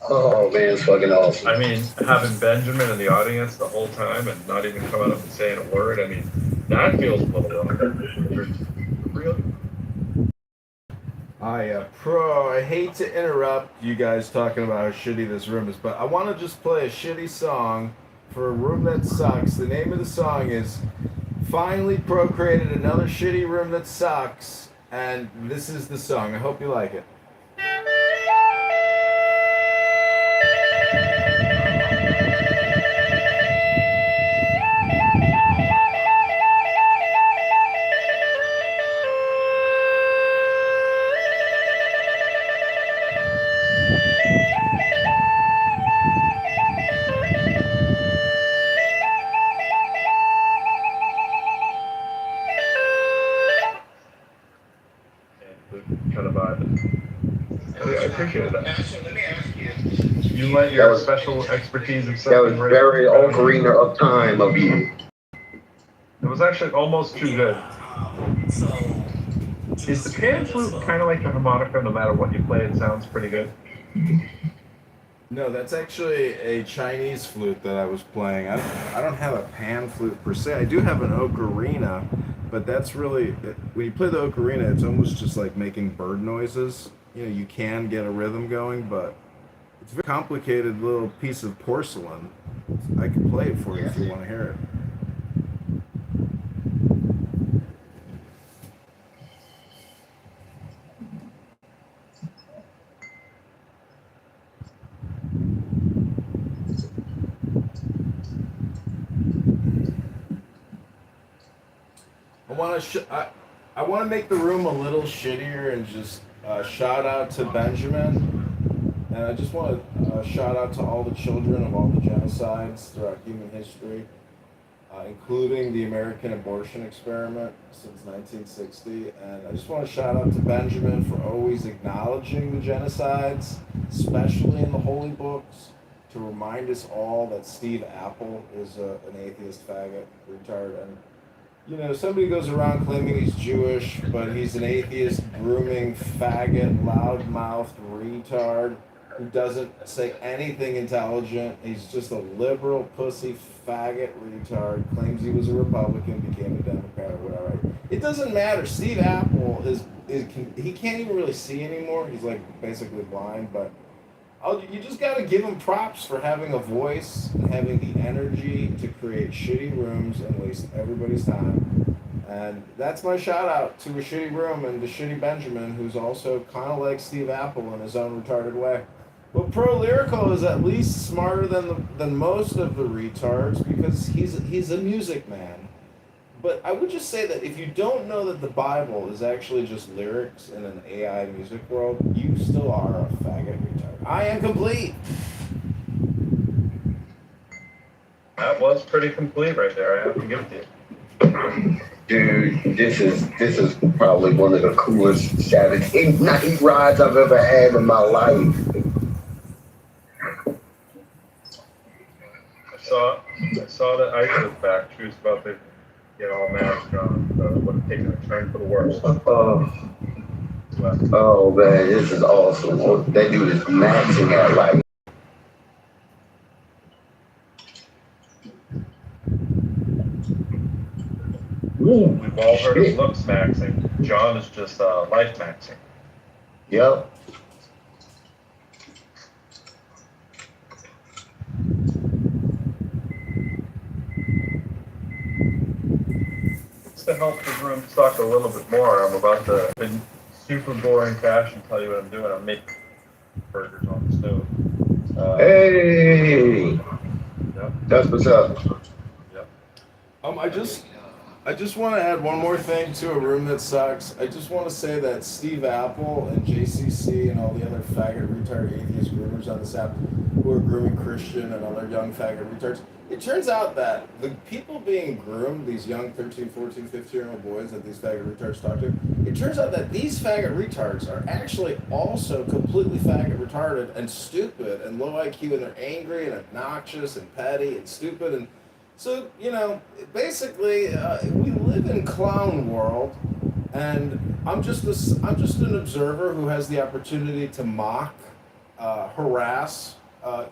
Oh man, it's fucking awesome. I mean, having Benjamin in the audience the whole time and not even coming up and saying a word, I mean, that feels a little wrong. Really? I hate to interrupt you guys talking about how shitty this room is, but I want to just play a shitty song for a room that sucks. The name of the song is Finally Pro created another shitty room that sucks, and this is the song. I hope you like it. kind of vibe. I appreciate that. You let your special expertise of That was something very Ocarina of Time of you. It was actually almost too good. Is the pan flute kind of like the harmonica? No matter what you play, it sounds pretty good. No, that's actually a Chinese flute that I was playing. I don't have a pan flute per se. I do have an ocarina, but that's really, when you play the ocarina, it's almost just like making bird noises. You know, you can get a rhythm going, but it's a very complicated little piece of porcelain. I can play it for you if you want to hear it. I want to make the room a little shittier and just shout out to Benjamin, and I just want to shout out to all the children of all the genocides throughout human history, including the American abortion experiment since 1960. And I just want to shout out to Benjamin for always acknowledging the genocides, especially in the holy books, to remind us all that Steve Apple is an atheist faggot retard. And you know, somebody goes around claiming he's Jewish, but he's an atheist, grooming, faggot, loudmouthed retard who doesn't say anything intelligent. He's just a liberal, pussy, faggot retard, claims he was a Republican, became a Democrat or whatever. It doesn't matter. Steve Apple he can't even really see anymore. He's like basically blind, but you just got to give him props for having a voice and having the energy to create shitty rooms and waste everybody's time. And that's my shout out to a shitty room and to Shitty Benjamin, who's also kind of like Steve Apple in his own retarded way. But Pro Lyrical is at least smarter than most of the retards because he's a music man. But I would just say that if you don't know that the Bible is actually just lyrics in an AI music world, you still are a faggot retard. I am complete. That was pretty complete right there. I have to give it to you. Dude, this is probably one of the coolest Saturday night rides I've ever had in my life. I saw that Ice was back. She was about to get all masked on. Would have taken a turn for the worse. Oh man, this is awesome. That dude is maxing at life. We've all heard of looks maxing. John is just life maxing. Yep. To help the room suck a little bit more, I'm about to in super boring fashion tell you what I'm doing. I'm making burgers on the stove. Hey, yep. That's what's up. Yep. I just want to add one more thing to a room that sucks. I just want to say that Steve Apple and JCC and all the other faggot retard atheist groomers on this app who are grooming Christian and other young faggot retards, it turns out that the people being groomed, these young 13, 14, 15-year-old boys that these faggot retards talk to, it turns out that these faggot retards are actually also completely faggot retarded and stupid and low IQ, and they're angry and obnoxious and petty and stupid. And so, you know, basically, we live in clown world, and I'm just an observer who has the opportunity to mock, harass.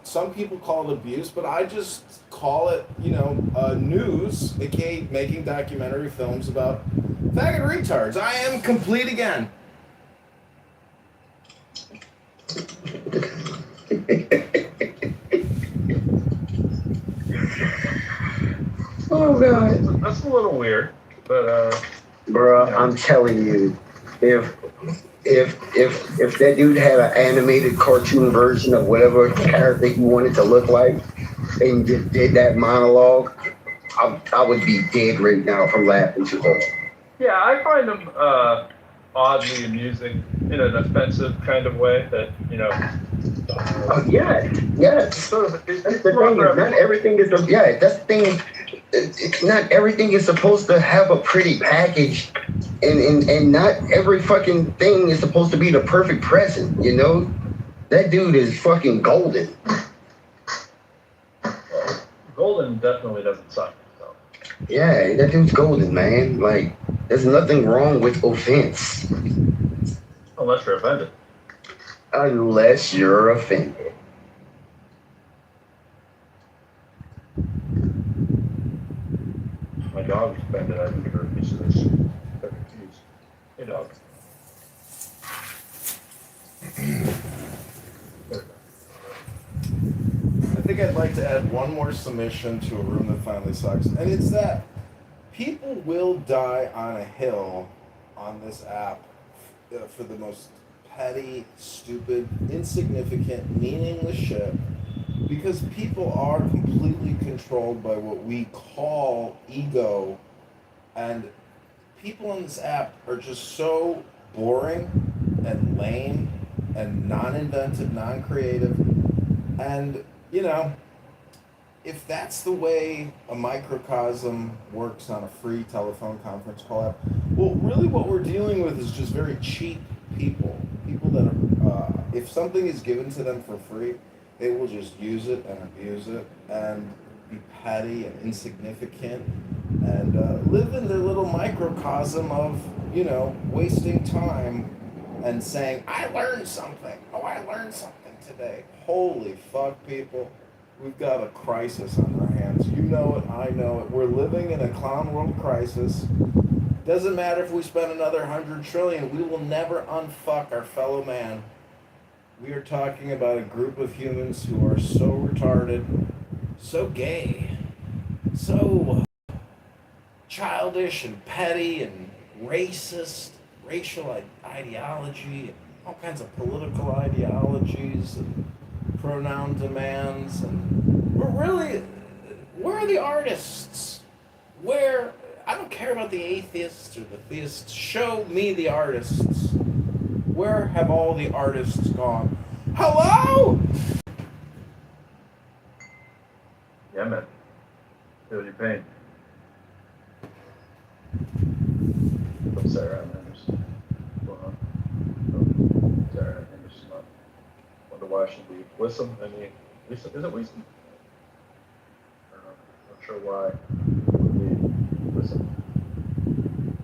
Some people call it abuse, but I just call it, news, aka making documentary films about faggot retards. I am complete again. Oh god. That's a little weird, but Bruh, I'm telling you, if that dude had an animated cartoon version of whatever character he wanted to look like and just did that monologue, I would be dead right now from laughing too hard. yeah, I find them oddly amusing in an offensive kind of way that, Yeah. That's the thing. Not everything is. Yeah, that's the thing. It's not everything is supposed to have a pretty package, and not every fucking thing is supposed to be the perfect present. You know, that dude is fucking golden. Golden definitely doesn't suck. So. Yeah, that dude's golden, man. Like, there's nothing wrong with offense. Unless you're offended. Unless you're offended. My dog was offended. I didn't give her a piece of this cheese. Hey, dog. I think I'd like to add one more submission to a room that finally sucks, and it's that people will die on a hill on this app for the most petty, stupid, insignificant, meaningless shit, because people are completely controlled by what we call ego, and people on this app are just so boring and lame and non-inventive, non-creative, and you know, if that's the way a microcosm works on a free telephone conference call app, well, really what we're dealing with is just very cheap people. People that are, if something is given to them for free, they will just use it and abuse it and be petty and insignificant and live in their little microcosm of, you know, wasting time and saying, I learned something. Oh, I learned something today. Holy fuck, people. We've got a crisis on our hands. You know it, I know it. We're living in a clown world crisis. Doesn't matter if we spend another 100 trillion, we will never unfuck our fellow man. We are talking about a group of humans who are so retarded, so gay, so childish and petty and racist, racial ideology, and all kinds of political ideologies and pronoun demands, and where are the artists? Where, I don't care about the atheists or the theists, show me the artists. Where have all the artists gone? Hello? Yeah, man. Feel your pain. I'm Sarah, man. What's going on? Oh, Sarah, I think she's not. Wonder why she'd be Wisdom. I mean, is it Wisdom? I don't know. Not sure why it would be Wisdom.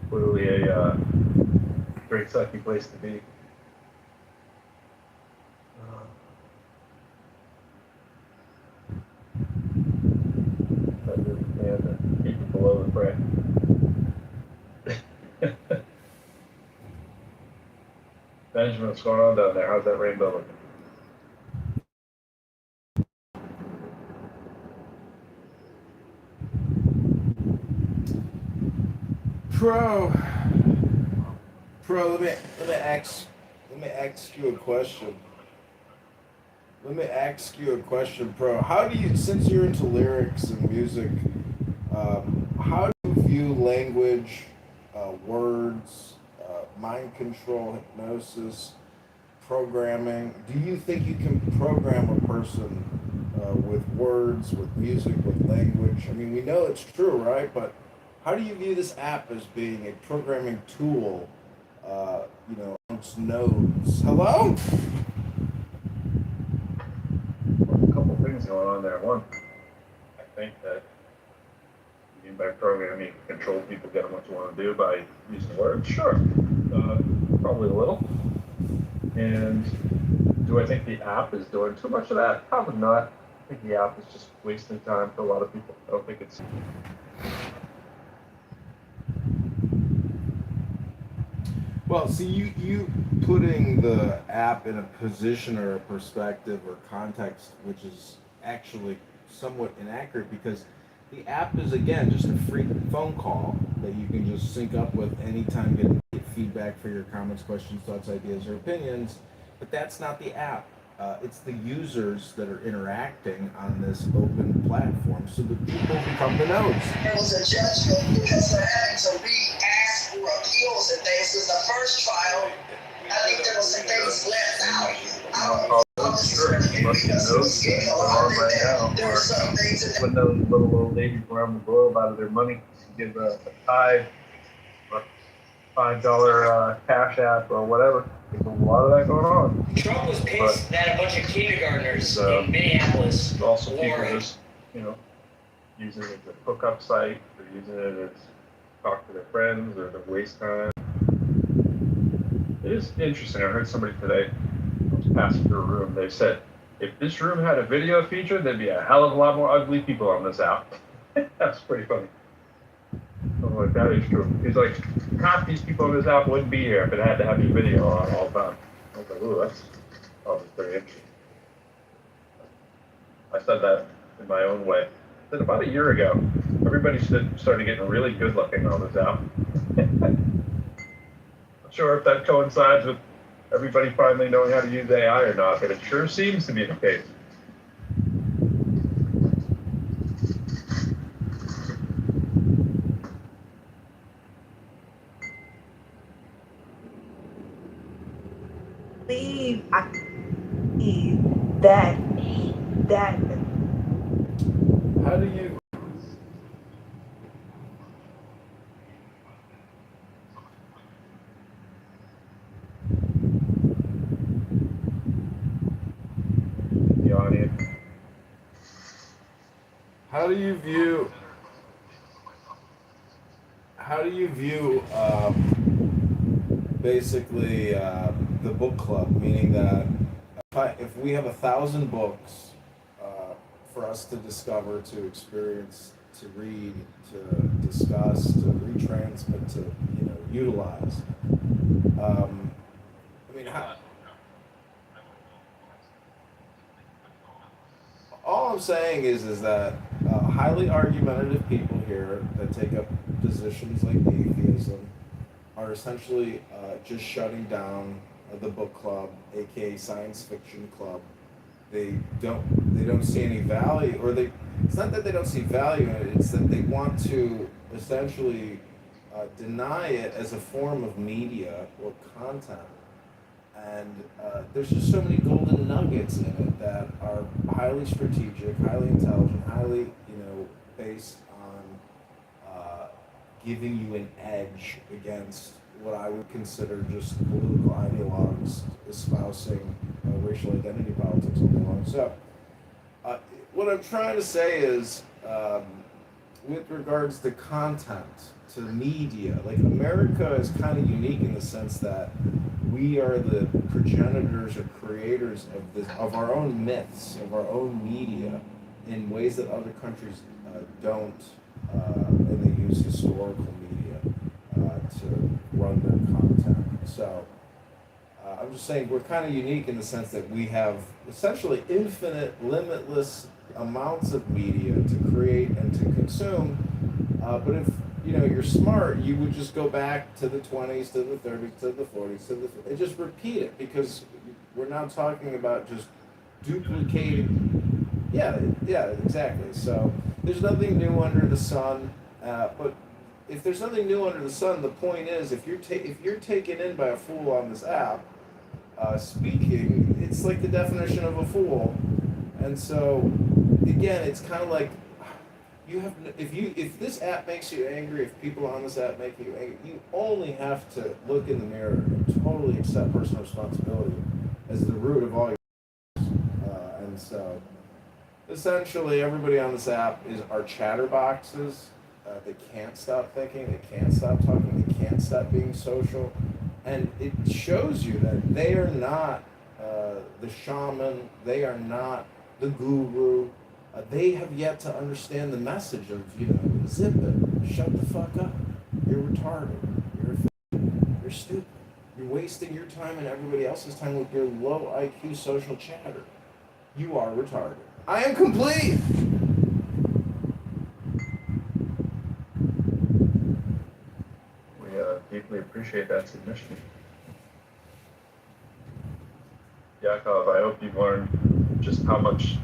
Clearly a great sucky place to be. And keep it below the fray. Benjamin, what's going on down there? How's that rainbow looking? Pro, let me ask you a question. Let me ask you a question, Pro. How do you, since you're into lyrics and music, how do you view language, words, mind control, hypnosis, programming? Do you think you can program a person with words, with music, with language? I mean, we know it's true, right? But how do you view this app as being a programming tool, amongst nodes? Hello? A couple things going on there. One, I think that you mean by programming, you can control people, get them what you want to do by using words. Sure, probably a little. And do I think the app is doing too much of that? Probably not. I think the app is just wasting time for a lot of people. I don't think it's. Well, see, you putting the app in a position or a perspective or context, which is actually somewhat inaccurate, because the app is, again, just a free phone call that you can just sync up with anytime, get feedback for your comments, questions, thoughts, ideas, or opinions. But that's not the app. It's the users that are interacting on this open platform, so the people become the nodes. There was a judgment because they're having to re-ask for appeals and things, because the first trial, I think there was some things left out. I don't know if this is Russian notes going on right now, where when those little old ladies around the globe out of their money to give a tithe, or $5 cash app or whatever. There's a lot of that going on. Trump was pissed that a bunch of kindergartners in Minneapolis also people wore it. just, using it as a hookup site, or using it as talk to their friends or to waste time. It is interesting. I heard somebody today, I was passing through a room, they said, if this room had a video feature, there'd be a hell of a lot more ugly people on this app. That's pretty funny. I'm like, that is true. He's like, half these people on this app wouldn't be here if it had to have your video on all the time. I was like, ooh, that's probably very interesting. I said that in my own way. Then about a year ago, everybody started getting really good looking on this app. Not sure if that coincides with everybody finally knowing how to use AI or not, but it sure seems to be the case. I believe that How do you the audience? How do you view basically the book club, meaning that if we have 1,000 books for us to discover, to experience, to read, to discuss, to retransmit, to utilize. All I'm saying is that highly argumentative people here that take up positions like atheism are essentially just shutting down the book club, aka science fiction club. They don't see any value, or it's not that they don't see value in it, it's that they want to essentially deny it as a form of media or content. And there's just so many golden nuggets in it that are highly strategic, highly intelligent, highly, based on giving you an edge against what I would consider just political ideologues espousing racial identity politics all day long. So, what I'm trying to say is, with regards to content, to media, like America is kind of unique in the sense that we are the progenitors or creators of our own myths, of our own media, in ways that other countries don't, and they use historical media to run their content. So I'm just saying we're kind of unique in the sense that we have essentially infinite, limitless amounts of media to create and to consume. But if you're smart, you would just go back to the 20s, to the 30s, to the 40s, and just repeat it, because we're now talking about just duplicating. Yeah, exactly. So there's nothing new under the sun. But if there's nothing new under the sun, the point is, if you're taken in by a fool on this app, speaking, it's like the definition of a fool. And so, again, it's kind of like if this app makes you angry, if people on this app make you angry, you only have to look in the mirror and totally accept personal responsibility as the root of all your. And so, essentially, everybody on this app are chatterboxes. They can't stop thinking. They can't stop talking. They can't stop being social. And it shows you that they are not the shaman. They are not the guru. They have yet to understand the message of, zip it, shut the fuck up. You're retarded. You're stupid. You're wasting your time and everybody else's time with your low IQ social chatter. You are retarded. I am complete. We deeply appreciate that submission. Yakov, I hope you've learned just how much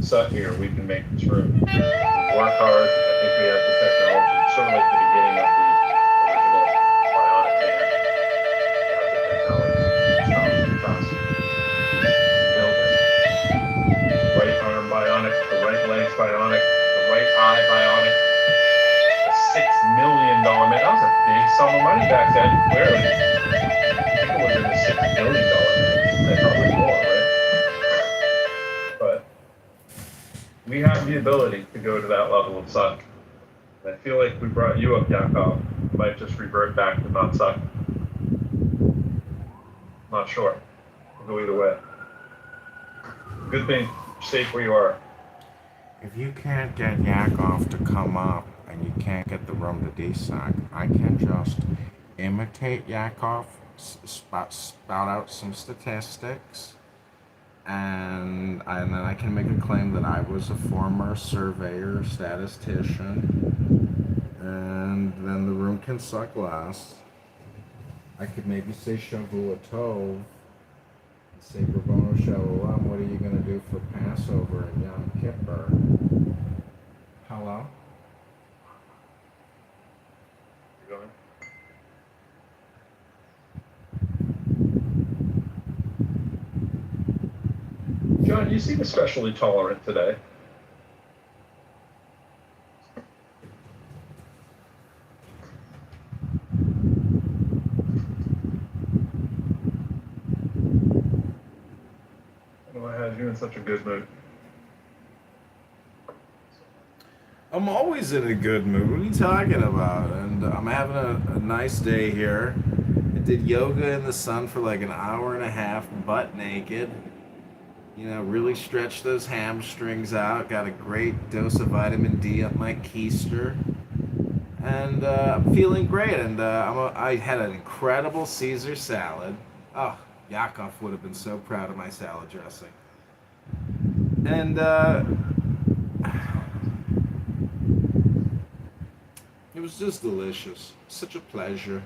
suck here we can make this room. We work hard. I think we have the technology, sort of like the beginning of the original Bionic Man. We have the technology, strong, fast, build it. back then, clearly, people were in the $6 billion range, and probably more, right? But we have the ability to go to that level of suck. And I feel like we brought you up, Yakov. We might just revert back to not suck. Not sure. We'll go either way. Good thing, you're safe where you are. If you can't get Yakov to come up and you can't get the room to desuck, I can just imitate Yakov, spout out some statistics, and then I can make a claim that I was a former surveyor, statistician, and then the room can suck less. I could maybe say Shavua Tov, say Rabono Shalom, what are you going to do for Passover and Yom Kippur? Hello? You going? John, you seem especially tolerant today. What has you in such a good mood? I'm always in a good mood. What are you talking about? And I'm having a nice day here. I did yoga in the sun for like an hour and a half, butt naked. You know, really stretched those hamstrings out. Got a great dose of vitamin D up my keister. And I'm feeling great. And I had an incredible Caesar salad. Oh, Yakov would have been so proud of my salad dressing. And it was just delicious. Such a pleasure.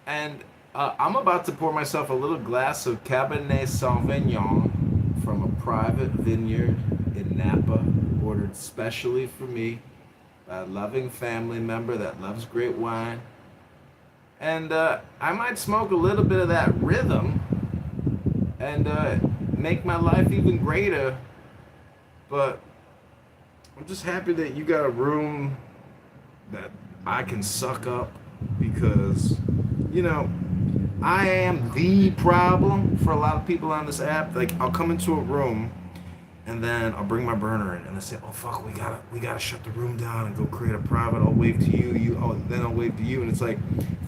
And I'm about to pour myself a little glass of Cabernet Sauvignon from a private vineyard in Napa, ordered specially for me by a loving family member that loves great wine. And I might smoke a little bit of that rhythm and make my life even greater. But I'm just happy that you got a room that I can suck up because, you know, I am the problem for a lot of people on this app. Like, I'll come into a room and then I'll bring my burner in and they say, oh fuck, we gotta shut the room down and go create a private. I'll wave to you, then I'll wave to you, and it's like,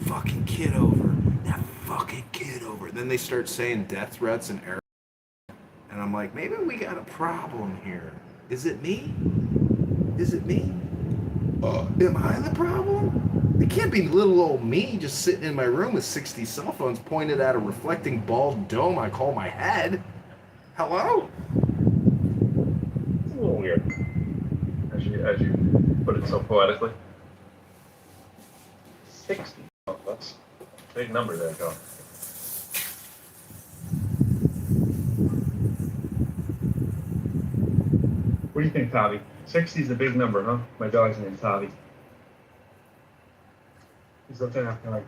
fucking Kitover, that fucking Kitover. Then they start saying death threats and error. And I'm like, maybe we got a problem here. Is it me? Is it me? Am I the problem? It can't be little old me just sitting in my room with 60 cell phones pointed at a reflecting bald dome I call my head. Hello? It's a little weird, as you put it so poetically. 60. Oh, that's a big number there, John. What do you think, Tavi? 60 is a big number, huh? My dog's name's Tavi. He's looking at me like,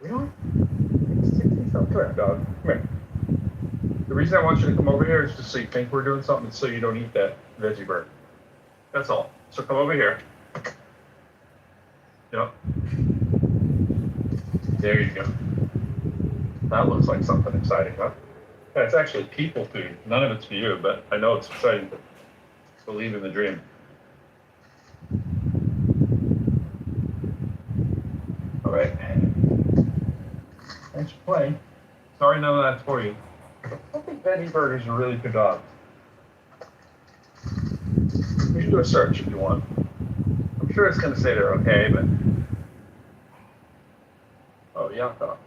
really? 60? Come here, dog. Come here. The reason I want you to come over here is just so you think we're doing something, so you don't eat that veggie burger. That's all. So come over here. Yep. There you go. That looks like something exciting, huh? Yeah, it's actually people food. None of it's for you, but I know it's exciting. Believe in the dream. All right. Thanks for playing. Sorry none of that's for you. I think veggie burgers are really good dogs. We should do a search if you want. I'm sure it's going to say they're okay, but... Oh, Yakov.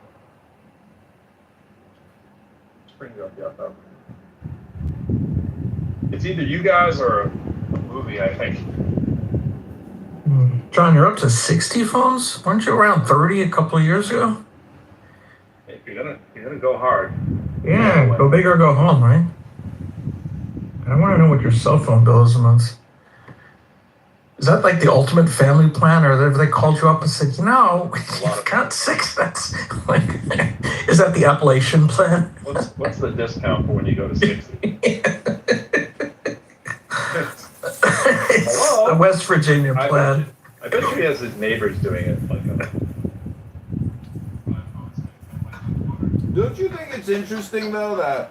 Let's bring you up, Yakov. It's either you guys or a movie, I think. John, you're up to 60 phones? Weren't you around 30 a couple of years ago? If you're gonna go hard. Yeah, go big or go home, right? I want to know what your cell phone bill is a month. Is that like the ultimate family plan, or have they called you up and said, you know, you've got 6? That's like, is that the Appalachian plan? What's the discount for when you go to 60? It's the West Virginia plan. I bet he has his neighbors doing it. Like, Don't you think it's interesting though that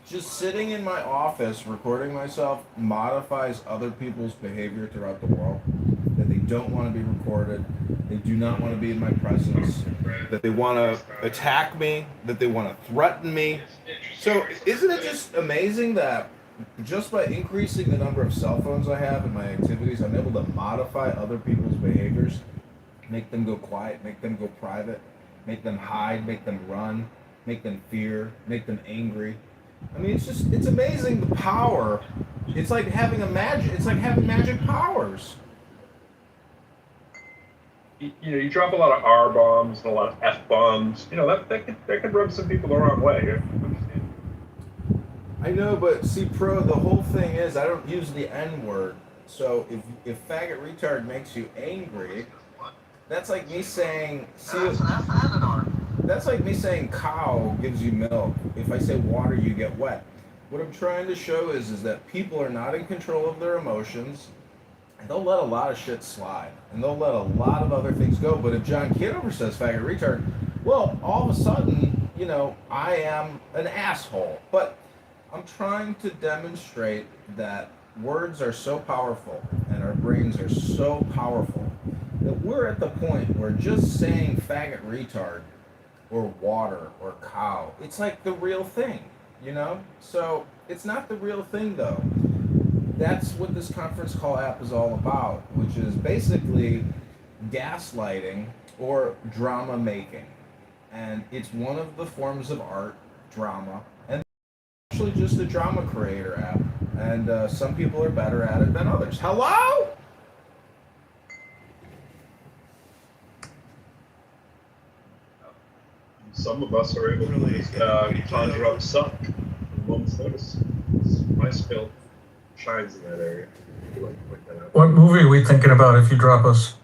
just sitting in my office recording myself modifies other people's behavior throughout the world? That they don't want to be recorded, they do not want to be in my presence, that they want to attack me, that they want to threaten me. So isn't it just amazing that just by increasing the number of cell phones I have in my activities, I'm able to modify other people's behaviors, make them go quiet, make them go private, make them hide, make them run, make them fear, make them angry. I mean, it's amazing the power. It's like having magic powers. You drop a lot of R bombs and a lot of F bombs. That could rub some people the wrong way. I know, but see, Pro, the whole thing is I don't use the N word. So if faggot retard makes you angry, that's like me saying that's like me saying cow gives you milk. If I say water, you get wet. What I'm trying to show is that people are not in control of their emotions. And they'll let a lot of shit slide, and they'll let a lot of other things go. But if John Kitover says faggot retard, well, all of a sudden, I am an asshole. But I'm trying to demonstrate that words are so powerful, and our brains are so powerful, that we're at the point where just saying faggot retard, or water, or cow, it's like the real thing, So it's not the real thing, though. That's what this conference call app is all about, which is basically gaslighting or drama making. And it's one of the forms of art, drama, and actually just a drama creator app. And some people are better at it than others. Hello? Some of us are able to just conjure up suck in a moment's notice. My skill shines in that area. What movie are we thinking about if you drop us?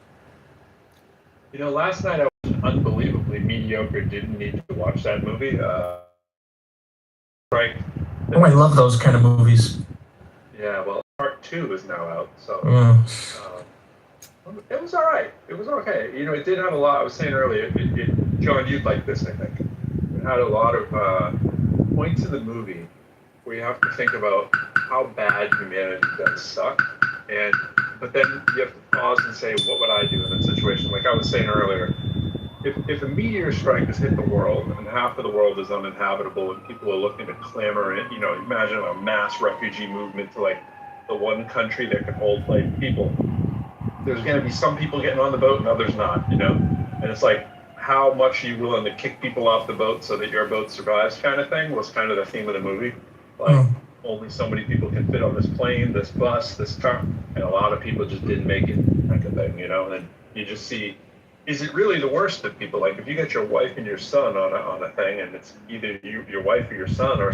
Last night I was unbelievably mediocre. Didn't need to watch that movie. Right. Oh, I love those kind of movies. Yeah, well, part 2 is now out, so it was all right. It was okay. It did have a lot. I was saying earlier, John, you'd like this, I think. It had a lot of points in the movie where you have to think about how bad humanity does suck, but then you have to pause and say, what would I do in that situation? Like I was saying earlier, if a meteor strike has hit the world and half of the world is uninhabitable and people are looking to clamor in, imagine a mass refugee movement to like the one country that can hold like people. There's going to be some people getting on the boat and others not, and it's like, how much are you willing to kick people off the boat so that your boat survives kind of thing was kind of the theme of the movie. Like, only so many people can fit on this plane, this bus, this car, and a lot of people just didn't make it, kind of thing, and you just see, is it really the worst of people? Like, if you get your wife and your son on a thing, and it's either your wife or your son or